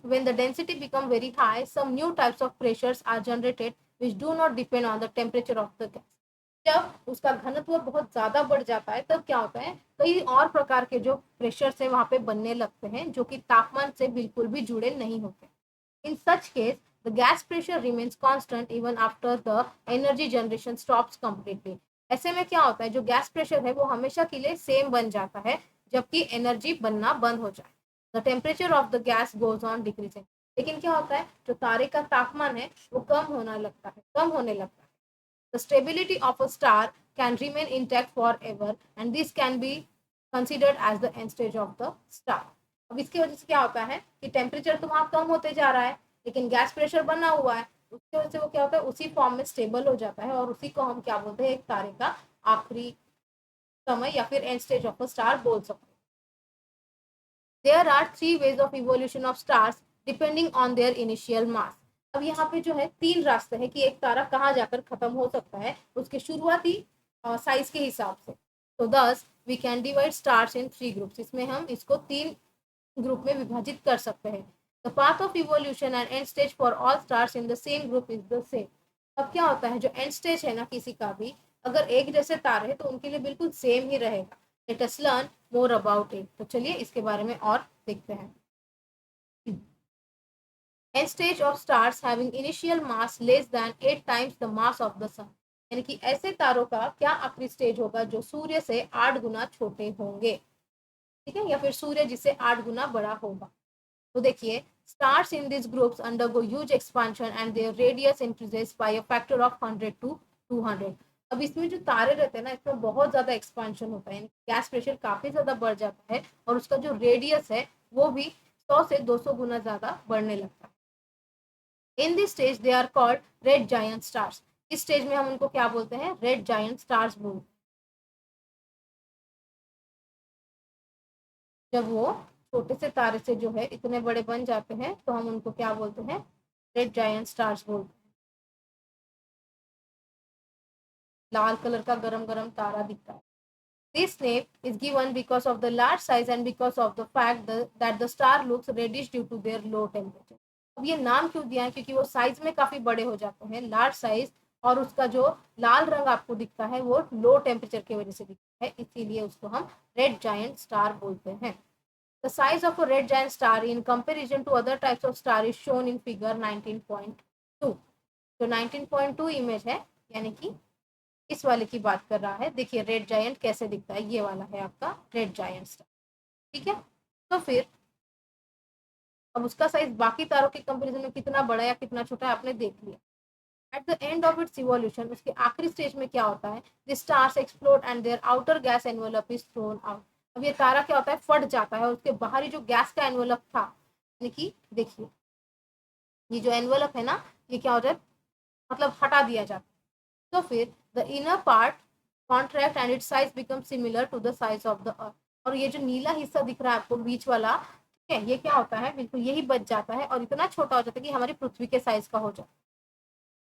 when the density become very high some new types of pressures are generated which do not depend on the temperature of the gas, जब उसका घनत्व बहुत ज्यादा बढ़ जाता है तब क्या होता है कई और प्रकार के जो प्रेशर है वहां पे बनने लगते हैं जो कि तापमान से बिल्कुल भी जुड़े नहीं होते। In such case, the gas pressure remains constant even after the energy generation stops completely. ऐसे में क्या होता है जो गैस प्रेशर है वो हमेशा के लिए सेम बन जाता है जबकि एनर्जी बनना बंद हो जाए। The temperature of the gas goes on decreasing, लेकिन क्या होता है जो तारे का तापमान है वो कम होने लगता है। The stability of a star can remain intact forever and this can be considered as the end stage of the star. अब इसकी वजह से क्या होता है कि टेम्परेचर तो वहां कम होते जा रहा है लेकिन गैस प्रेशर बना हुआ है, उसकी वजह से वो क्या होता है उसी फॉर्म में स्टेबल हो जाता है और उसी को हम क्या बोलते हैं एक तारे का आखिरी समय या फिर end stage of a star बोल सकते हैं। There are three ways of evolution of stars depending on their initial mass, अब यहाँ पे जो है तीन रास्ते हैं कि एक तारा कहाँ जाकर खत्म हो सकता है उसके शुरुआती साइज के हिसाब से। तो thus we can divide stars in three groups, इसमें हम इसको तीन ग्रुप में विभाजित कर सकते हैं। The path of evolution and and stage for all stars in the same group is the same, अब क्या होता है जो एंड स्टेज है ना किसी का भी अगर एक जैसे तारे हैं तो उनके लिए बिल्कुल सेम ही रहेगा। Let us learn more about it, तो चलिए इसके बारे में और देखते हैं। End stage of stars having initial mass less than 8 times the mass of the sun, यानी कि ऐसे तारों का क्या आखिरी स्टेज होगा जो सूर्य से 8 गुना छोटे होंगे, ठीक है, या फिर सूर्य जिससे 8 गुना बड़ा होगा। तो देखिए stars in these groups undergo huge expansion and their radius increases by a factor of 100 to 200, अब इसमें जो तारे रहते हैं ना इसमें बहुत ज्यादा एक्सपांशन होता है, गैस प्रेशर काफी ज्यादा बढ़ जाता है और उसका जो रेडियस है वो भी 100 से 200 गुना ज्यादा बढ़ने लगता है। In this stage they are called red giant stars, इस स्टेज में हम उनको क्या बोलते हैं रेड जायंट स्टार्स बोलते हैं। जब वो छोटे से तारे से जो है इतने बड़े बन जाते हैं तो हम उनको क्या बोलते हैं रेड जायंट स्टार्स बोलते हैं। लाल कलर का गरम गरम तारा दिखता है। This name is given because of the large size and because of the fact that the star looks reddish due to their low temperature. अब ये नाम क्यों दिया है क्योंकि वो साइज में काफी बड़े हो जाते हैं, लार्ज साइज, और उसका जो लाल रंग आपको दिखता है वो लो टेम्परेचर की वजह से दिखता है, इसीलिए उसको हम रेड जायंट स्टार बोलते हैं। The size of a red giant star in comparison to other types of star is shown in figure 19.2. जो 19.2 इमेज है, यानी कि इस वाले की बात कर रहा है। देखिए रेड जायंट कैसे दिखता है, ये वाला है आपका रेड जायंट स्टार, ठीक है। तो फिर अब उसका साइज बाकी तारों के कंपेरिजन में कितना बड़ा या कितना छोटा है आपने देख लिया। At the end of its evolution, उसके आखिरी स्टेज में क्या होता है, the stars explode and their outer gas envelope is thrown out. अब ये तारा क्या होता है, फट जाता है और उसके बाहरी जो गैस का एनवेलप था, यानी कि देखिए ये जो एनवेलप है ना, ये क्या हो जाए, मतलब हटा दिया जाता है। तो फिर the inner part contract and its size become similar to the size of the earth. और ये जो नीला हिस्सा दिख रहा है आपको बीच वाला, ठीक है, ये क्या होता है, बिल्कुल यही बच जाता है और इतना छोटा हो जाता है कि हमारी पृथ्वी के साइज का हो जाता है।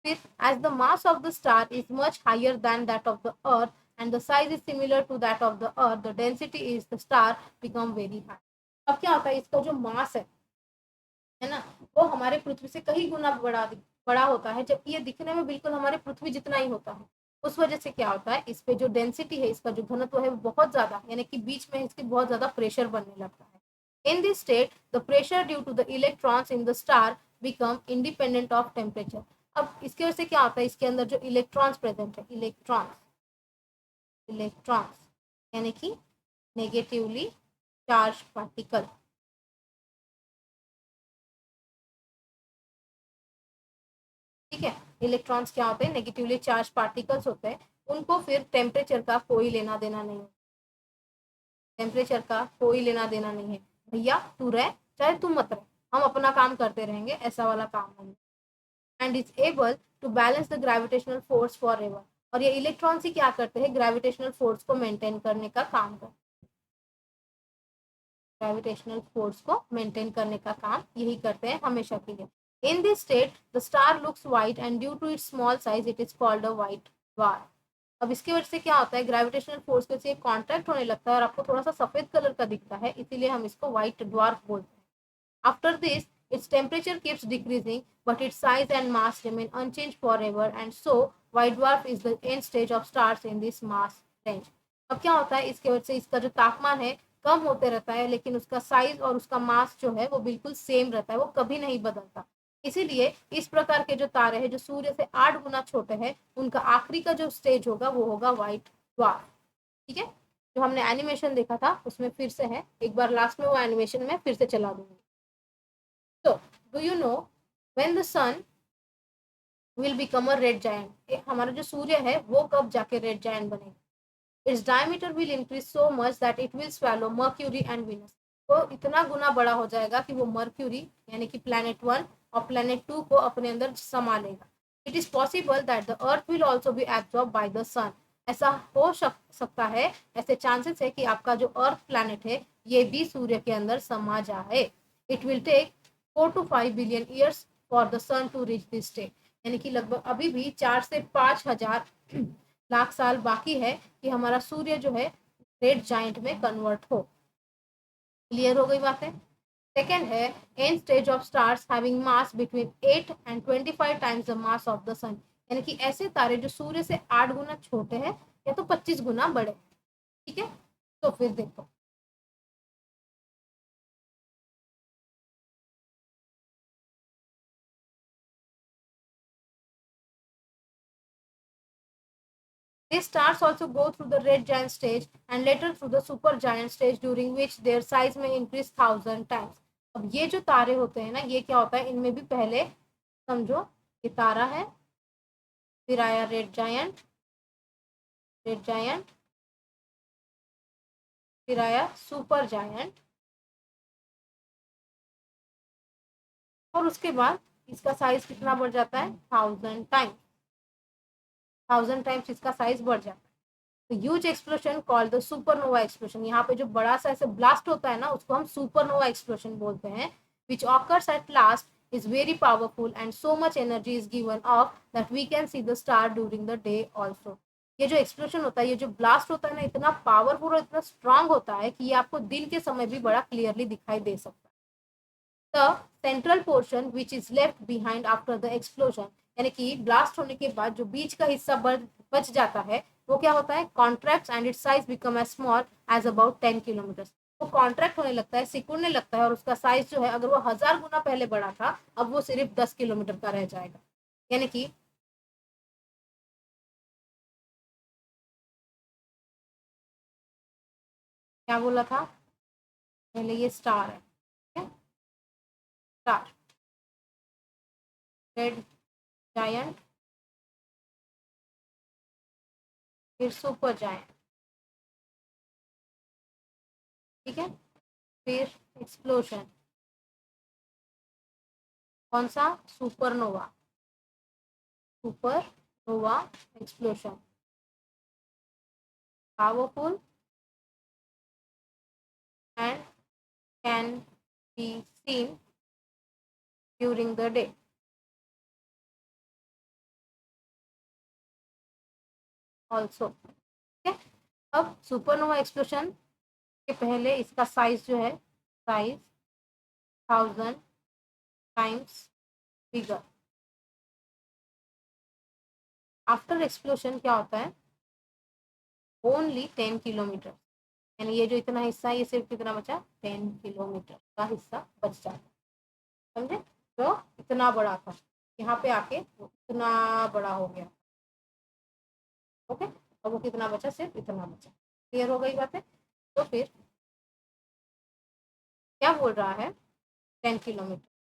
फिर as the mass of the star is much higher than that of the earth and the size is similar to that of the earth, the density is the star become very high। अब क्या होता है, इसका जो मास है ना, वो हमारे पृथ्वी से कई गुना बड़ा होता है, जबकि ये दिखने में बिल्कुल हमारे पृथ्वी जितना ही होता है। उस वजह से क्या होता है, इस पे जो डेंसिटी है, इसका जो घनत्व है वो बहुत ज्यादा, यानी कि बीच में इसके बहुत ज्यादा प्रेशर बनने लगता है। In this state the pressure due to the electrons in the star become independent of temperature. अब इसकी वजह से क्या होता है, इसके अंदर जो इलेक्ट्रॉन्स प्रेजेंट है, इलेक्ट्रॉन्स इलेक्ट्रॉन्स यानी कि नेगेटिवली चार्ज पार्टिकल, ठीक है। इलेक्ट्रॉन्स क्या होते हैं, नेगेटिवली चार्ज पार्टिकल्स होते हैं। उनको फिर टेम्परेचर का कोई लेना देना नहीं है, टेम्परेचर का कोई लेना देना नहीं है। भैया तू रहे चाहे तू मत रहे, हम अपना काम करते रहेंगे, ऐसा वाला काम नहीं। And is able to balance the gravitational force forever. और ये इलेक्ट्रॉन्स ही क्या करते हैं, ग्रेविटेशनल फोर्स को मेंटेन करने का काम करते हैं, ग्रेविटेशनल फोर्स को मेंटेन करने का काम यही करते हैं हमेशा के लिए। In this state the star looks white and due to its small size it is called a white dwarf. अब इसकी वजह से क्या होता है, ग्रेविटेशनल फोर्स के से कॉन्ट्रैक्ट होने लगता है और आपको थोड़ा सा सफेद कलर का दिखता है, इसीलिए हम इसको व्हाइट ड्वार्फ बोलते हैं। After this its temperature keeps decreasing but its size and mass remain unchanged forever and so white dwarf is the end stage of stars in this mass range। अब क्या होता है, इसके वजह से इसका जो तापमान है कम होते रहता है, लेकिन उसका साइज और उसका मास जो है वो बिल्कुल सेम रहता है, वो कभी नहीं बदलता। इसीलिए इस प्रकार के जो तारे हैं जो सूर्य से 8 गुना छोटे हैं, उनका आखिरी का जो स्टेज होगा वो होगा व्हाइट ड्वार्फ, ठीक है। जो हमने एनिमेशन देखा था उसमें फिर से है, एक बार लास्ट में वो एनिमेशन में फिर से चला दूंगी। So, do you know when the sun will become a red giant? हमारा जो सूर्य है वो कब जाके रेड जायंट बनेगा? Its diameter will increase so much that it will swallow Mercury and Venus। वो इतना गुना बड़ा हो जाएगा कि वो मर्क्यूरी यानी कि planet 1 और planet 2 को अपने अंदर समा लेगा। It is possible that the earth will also be absorbed by the sun। ऐसा हो सकता है, ऐसे चांसेस है कि आपका जो अर्थ प्लैनेट है ये भी सूर्य के अंदर समा जाए। It will take 4 to 5 billion years for the sun to reach this state। यानी कि लगभग अभी भी 4 से 5,000 लाख साल बाकी है कि हमारा सूर्य जो है रेड जाइंट में कन्वर्ट हो। क्लियर हो गई बातें। सेकेंड है end stage of stars having mass between 8 and 25 times the mass of the sun. यानी कि ऐसे तारे जो सूर्य से 8 गुना छोटे हैं या तो 25 गुना बड़े, ठीक है। तो फिर देखो these stars also go through the red giant stage and later through the super giant stage during which their size may increase 1,000 times। अब ये जो तारे होते हैं ना, ये क्या होता है, इनमें भी पहले समझो ये तारा है, फिर आया रेड जायंट, फिर आया सुपर जायंट और उसके बाद इसका साइज कितना बढ़ जाता है, 1,000 टाइम्स, 1,000 टाइम्स इसका साइज बढ़ जाता है। Huge explosion called the supernova explosion. यहाँ पे जो बड़ा सा ऐसे ब्लास्ट होता है ना, उसको हम सुपरनोवा एक्सप्लोशन बोलते हैं। Which occurs at last is very powerful and so much energy is given off that we can see the star during the day also. ये जो एक्सप्लोशन होता है, ये जो ब्लास्ट होता है ना, इतना पावरफुल और इतना स्ट्रांग होता है कि ये आपको दिन के समय भी बड़ा क्लियरली दिखाई दे सकता है। The central portion which is left behind after the explosion, यानी कि ब्लास्ट होने के बाद जो बीच का हिस्सा बच जाता है, वो क्या होता है, contracts and its size become as small as about 10 kilometre. वो कॉन्ट्रैक्ट होने लगता है, सिकुड़ने लगता है और उसका साइज जो है, अगर वो 1,000 गुना पहले बड़ा था, अब वो सिर्फ 10 किलोमीटर का रह जाएगा। यानी कि क्या बोला था पहले, ये स्टार है, ठीक है, स्टार, रेड जायंट, फिर सुपर जायंट, ठीक है, फिर एक्सप्लोजन, कौन सा, supernova, supernova explosion, powerful and can be seen during the day. Also, ठीक है। अब सुपरनोवा एक्सप्लोजन के पहले इसका साइज जो है, size 1000 times bigger. After explosion क्या होता है, ओनली 10 किलोमीटर, यानी ये जो इतना हिस्सा है ये सिर्फ कितना बचा, 10 किलोमीटर का हिस्सा बच जाता है, समझे, तो इतना बड़ा था, यहाँ पे आके वो इतना बड़ा हो गया, ओके, और वो कितना बचा, सिर्फ इतना बचा। क्लियर हो गई बातें। तो फिर क्या बोल रहा है, 10 kilometre.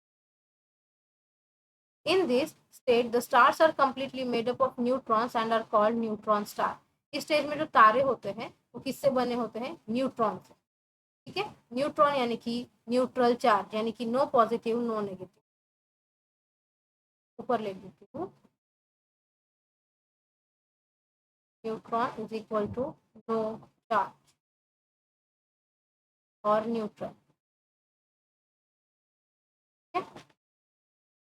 In this state the stars are completely made up of neutrons and are called neutron star. इस स्टेज में जो तारे होते हैं वो किससे बने होते हैं, न्यूट्रॉन से, ठीक है। न्यूट्रॉन यानी कि न्यूट्रल चार्ज, यानी कि नो पॉजिटिव नो नेगेटिव, ऊपर लिख देती हूँ, neutron is equal to no charge और न्यूट्रल, ठीक है।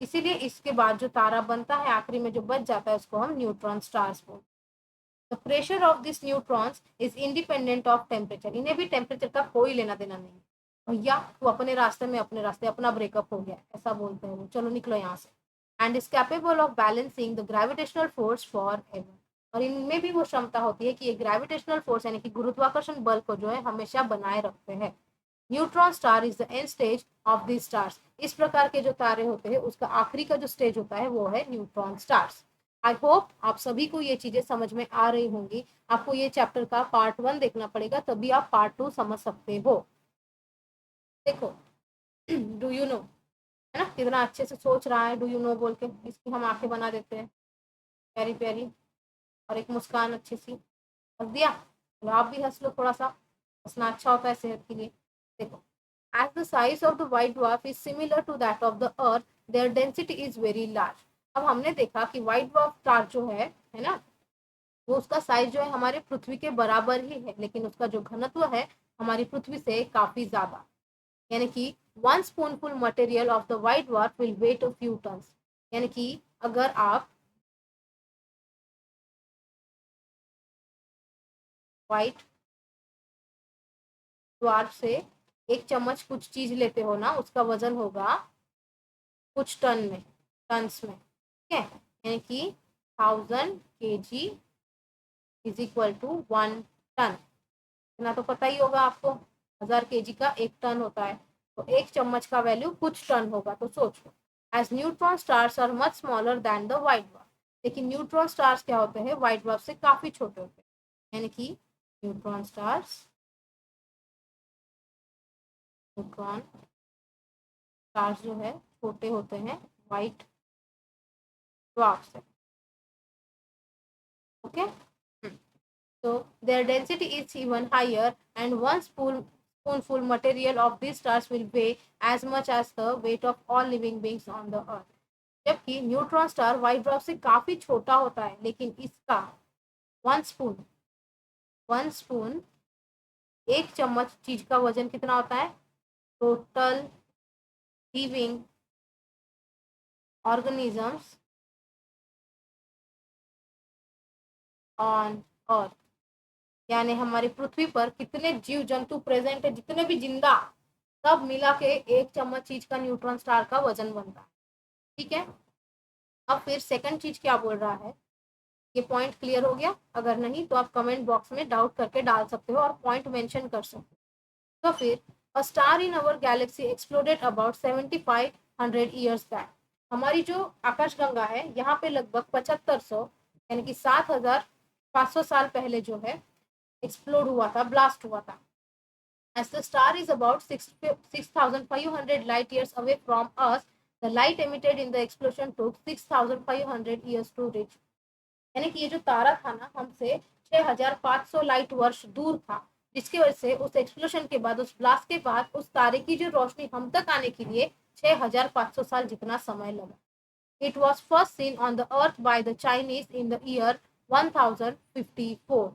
इसीलिए इसके बाद जो तारा बनता है आखिरी में जो बच जाता है उसको हम न्यूट्रॉन स्टार्स बोलते हैं। The pressure of this neutrons is independent of temperature, इन्हें भी टेम्परेचर का कोई लेना देना नहीं, भैया वो अपने रास्ते में अपने रास्ते, अपना ब्रेकअप हो गया ऐसा बोलते हैं वो, चलो निकलो यहाँ से। And is capable of balancing the gravitational force forever, और इनमें भी वो क्षमता होती है कि ये ग्रेविटेशनल फोर्स यानी कि गुरुत्वाकर्षण बल को जो है हमेशा बनाए रखते हैं। Neutron star is the end stage of the stars, इस प्रकार के जो तारे होते हैं उसका आखिरी का जो स्टेज होता है वो है न्यूट्रॉन स्टार्स। आई होप आप सभी को ये चीजें समझ में आ रही होंगी। आपको ये चैप्टर का पार्ट 1 देखना पड़ेगा तभी आप पार्ट 2 समझ सकते हो। देखो डू यू नो, है ना, कितना अच्छे से सोच रहा है, डू यू नो बोल के इसकी हम आंखें बना देते हैं प्यारी प्यारी, और एक मुस्कान अच्छी सी हंस दिया, तो आप भी हंस लो थोड़ा सा, हंसना अच्छा होता है सेहत के लिए। देखो, as the size of the white dwarf is similar to that of the earth, their density is very large। अब हमने देखा कि व्हाइट ड्वार्फ स्टार जो है ना, वो उसका साइज जो है हमारे पृथ्वी के बराबर ही है, लेकिन उसका जो घनत्व है हमारी पृथ्वी से काफी ज्यादा, यानी कि 1 spoonful material of the white dwarf will weigh a few tons, यानी कि अगर आप व्हाइट ड्वार्फ से एक चम्मच कुछ चीज लेते हो ना, उसका वजन होगा कुछ टन में, टन्स में, ठीक है, यानी कि 1000 kg is equal to 1 ton, इतना तो पता ही होगा आपको, 1000 kg का 1 टन होता है, तो एक चम्मच का वैल्यू कुछ टन होगा, तो सोचो। As neutron stars are much smaller than the white dwarf, लेकिन न्यूट्रॉन स्टार्स क्या होते हैं, व्हाइट ड्वार्फ से काफी छोटे होते हैं, यानी कि न्यूट्रॉन स्टार्स, न्यूट्रॉन स्टार्स जो है छोटे होते हैं व्हाइट ड्वार्फ से, okay. So their density is even higher, and one spoonful material of these stars will weigh as much as the weight of all living beings on the earth। जबकि neutron star white dwarf से काफी छोटा होता है, लेकिन इसका 1 spoon एक चम्मच चीज का वजन कितना होता है, total living organisms on earth, यानी हमारी पृथ्वी पर कितने जीव जंतु प्रेजेंट है, जितने भी जिंदा, सब मिला के एक चम्मच चीज का न्यूट्रॉन स्टार का वजन बनता है, ठीक है। अब फिर सेकंड चीज क्या बोल रहा है, ये पॉइंट क्लियर हो गया, अगर नहीं तो आप कमेंट बॉक्स में डाउट करके डाल सकते हो और पॉइंट मेंशन कर सकते हो। तो फिर a star in our Galaxy exploded about 7500 years back, हमारी जो आकाशगंगा है यहाँ पे लगभग 7500 यानी कि 7500 साल पहले जो है एक्सप्लोड हुआ था, ब्लास्ट हुआ था, As the star is about 6,500 light years away from us, the light emitted in the explosion took 6,500 years to reach. यानी कि ये जो तारा था ना हमसे 6,500 लाइट वर्ष दूर था, जिसकी वजह से उस एक्सप्लोशन के बाद, उस ब्लास्ट के बाद, उस तारे की जो रोशनी हम तक आने के लिए 6,500 साल जितना समय लगा. It was first seen on the earth by the Chinese in the year 1054.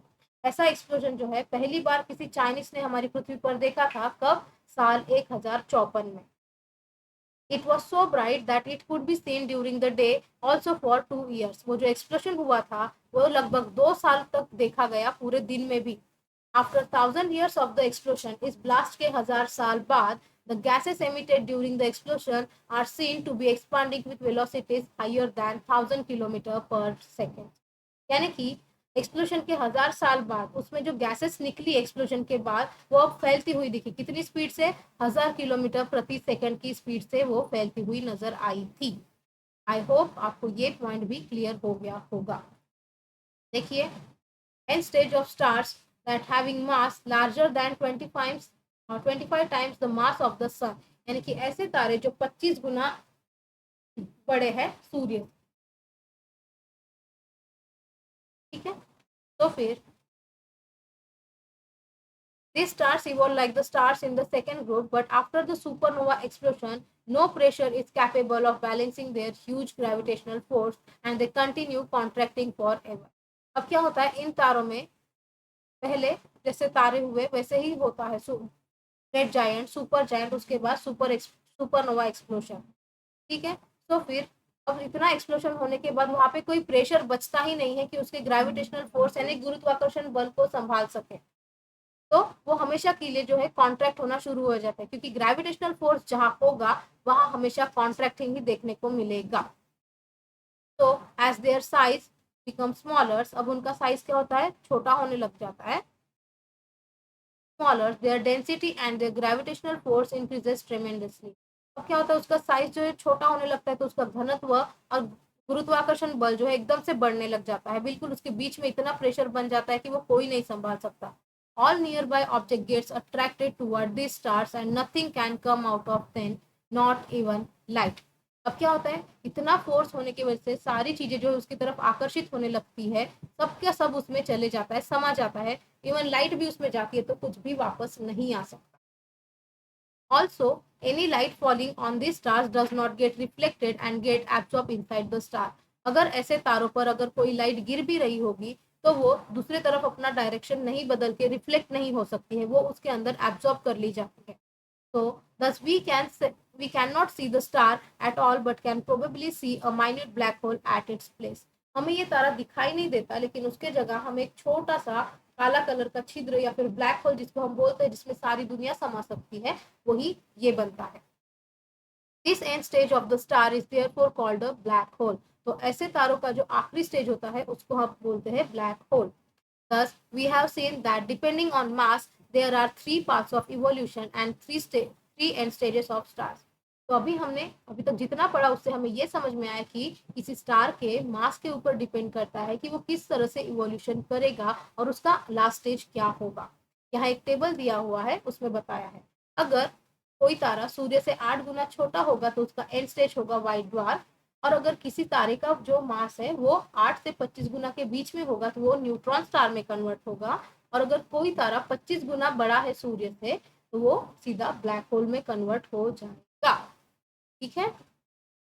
ऐसा एक्सप्लोजन जो है पहली बार किसी चाइनीज ने हमारी पृथ्वी पर देखा था. कब? साल 1054 में. It was so bright that it could be seen during the day also for 2 years. वो जो एक्सप्लोजन हुआ था वो लगभग 2 साल तक देखा गया पूरे दिन में भी. After 1,000 years of the explosion, इस ब्लास्ट के 1000 साल बाद, the gases emitted during the explosion are seen to be expanding with velocities higher than 1,000 km per second. यानी कि एक्सप्लोजन के 1000 साल बाद उसमें जो गैसेस निकली एक्सप्लोजन के बाद वो अब फैलती हुई दिखी. कितनी स्पीड से? 1000 किलोमीटर प्रति सेकंड की स्पीड से वो फैलती हुई नजर आई थी. आई होप आपको ये पॉइंट भी क्लियर हो गया होगा. देखिए, and stage of stars that having mass larger than 25 times the mass of the sun. यानी कि ऐसे तारे जो 25 गुना बड़े हैं सूर्य. ठीक है, तो फिर these stars evolve like the stars in the second group, but after the supernova explosion, no pressure is capable of balancing their huge gravitational force and they continue contracting forever. अब क्या होता है इन तारों में? पहले जैसे तारे हुए वैसे ही होता है. रेड जायंट, सुपर जायंट, उसके बाद सुपरनोवा एक्सप्लोशन. ठीक है, तो फिर अब इतना एक्सप्लोशन होने के बाद वहां पे कोई प्रेशर बचता ही नहीं है कि उसके ग्रेविटेशनल फोर्स यानी गुरुत्वाकर्षण बल को संभाल सके. तो वो हमेशा के लिए जो है कॉन्ट्रैक्ट होना शुरू हो जाता है, क्योंकि ग्रेविटेशनल फोर्स जहां होगा वहां हमेशा कॉन्ट्रैक्टिंग ही देखने को मिलेगा. तो as their size become smaller, अब उनका साइज क्या होता है? छोटा होने लग जाता है. smaller, their density and their gravitational force increases tremendously. अब क्या होता है? उसका साइज जो है छोटा होने लगता है तो उसका घनत्व और गुरुत्वाकर्षण बल जो है एकदम से बढ़ने लग जाता है. बिल्कुल उसके बीच में इतना प्रेशर बन जाता है कि वो कोई नहीं संभाल सकता. All nearby object gets attracted toward these stars and nothing can come out of them, not even light. अब क्या होता है? इतना फोर्स होने की वजह से सारी चीजें जो है उसकी तरफ आकर्षित होने लगती है. सब क्या सब उसमें चले जाता है, समा जाता है. इवन लाइट भी उसमें जाती है तो कुछ भी वापस नहीं आ सकता. Also, any light falling on these stars does not get reflected and get absorbed inside the star. अगर ऐसे तारों पर अगर कोई लाइट गिर भी रही होगी तो वो दूसरे तरफ अपना डायरेक्शन नहीं बदल के रिफ्लेक्ट नहीं हो सकती है, वो उसके अंदर एब्जॉर्ब कर ली जाती है. So thus we cannot see the star at all but can probably see a minute black hole at its place. हमें ये तारा दिखाई नहीं देता लेकिन उसके जगह हम एक छोटा सा काला कलर का छिद्र या फिर ब्लैक होल जिसको हम बोलते हैं, जिसमें सारी दुनिया समा सकती है, वही ये बनता है. This end stage of the star is therefore called a black hole. तो ऐसे तारों का जो आखिरी स्टेज होता है उसको हम बोलते हैं black hole. Thus, we have seen that depending on mass, there are 3 paths of evolution and 3 end stages of stars. तो अभी तक जितना पढ़ा उससे हमें ये समझ में आया कि किसी स्टार के मास के ऊपर डिपेंड करता है कि वो किस तरह से इवोल्यूशन करेगा और उसका लास्ट स्टेज क्या होगा. यहाँ एक टेबल दिया हुआ है, उसमें बताया है. अगर कोई तारा सूर्य से 8 गुना छोटा होगा तो उसका एंड स्टेज होगा व्हाइट ड्वार्फ. और अगर किसी तारे का जो मास है वो 8 से 25 गुना के बीच में होगा तो वो न्यूट्रॉन स्टार में कन्वर्ट होगा. और अगर कोई तारा 25 गुना बड़ा है सूर्य से तो वो सीधा ब्लैक होल में कन्वर्ट हो जाएगा. ठीक है,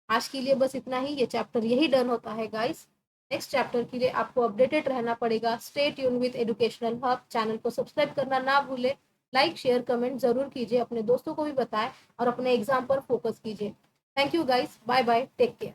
आज के लिए बस इतना ही. ये चैप्टर यही डन होता है गाइस. नेक्स्ट चैप्टर के लिए आपको अपडेटेड रहना पड़ेगा. Stay tune with educational hub. Channel को सब्सक्राइब करना ना भूले. लाइक शेयर कमेंट जरूर कीजिए, अपने दोस्तों को भी बताएं और अपने एग्जाम पर फोकस कीजिए. Thank you guys, bye bye, take care.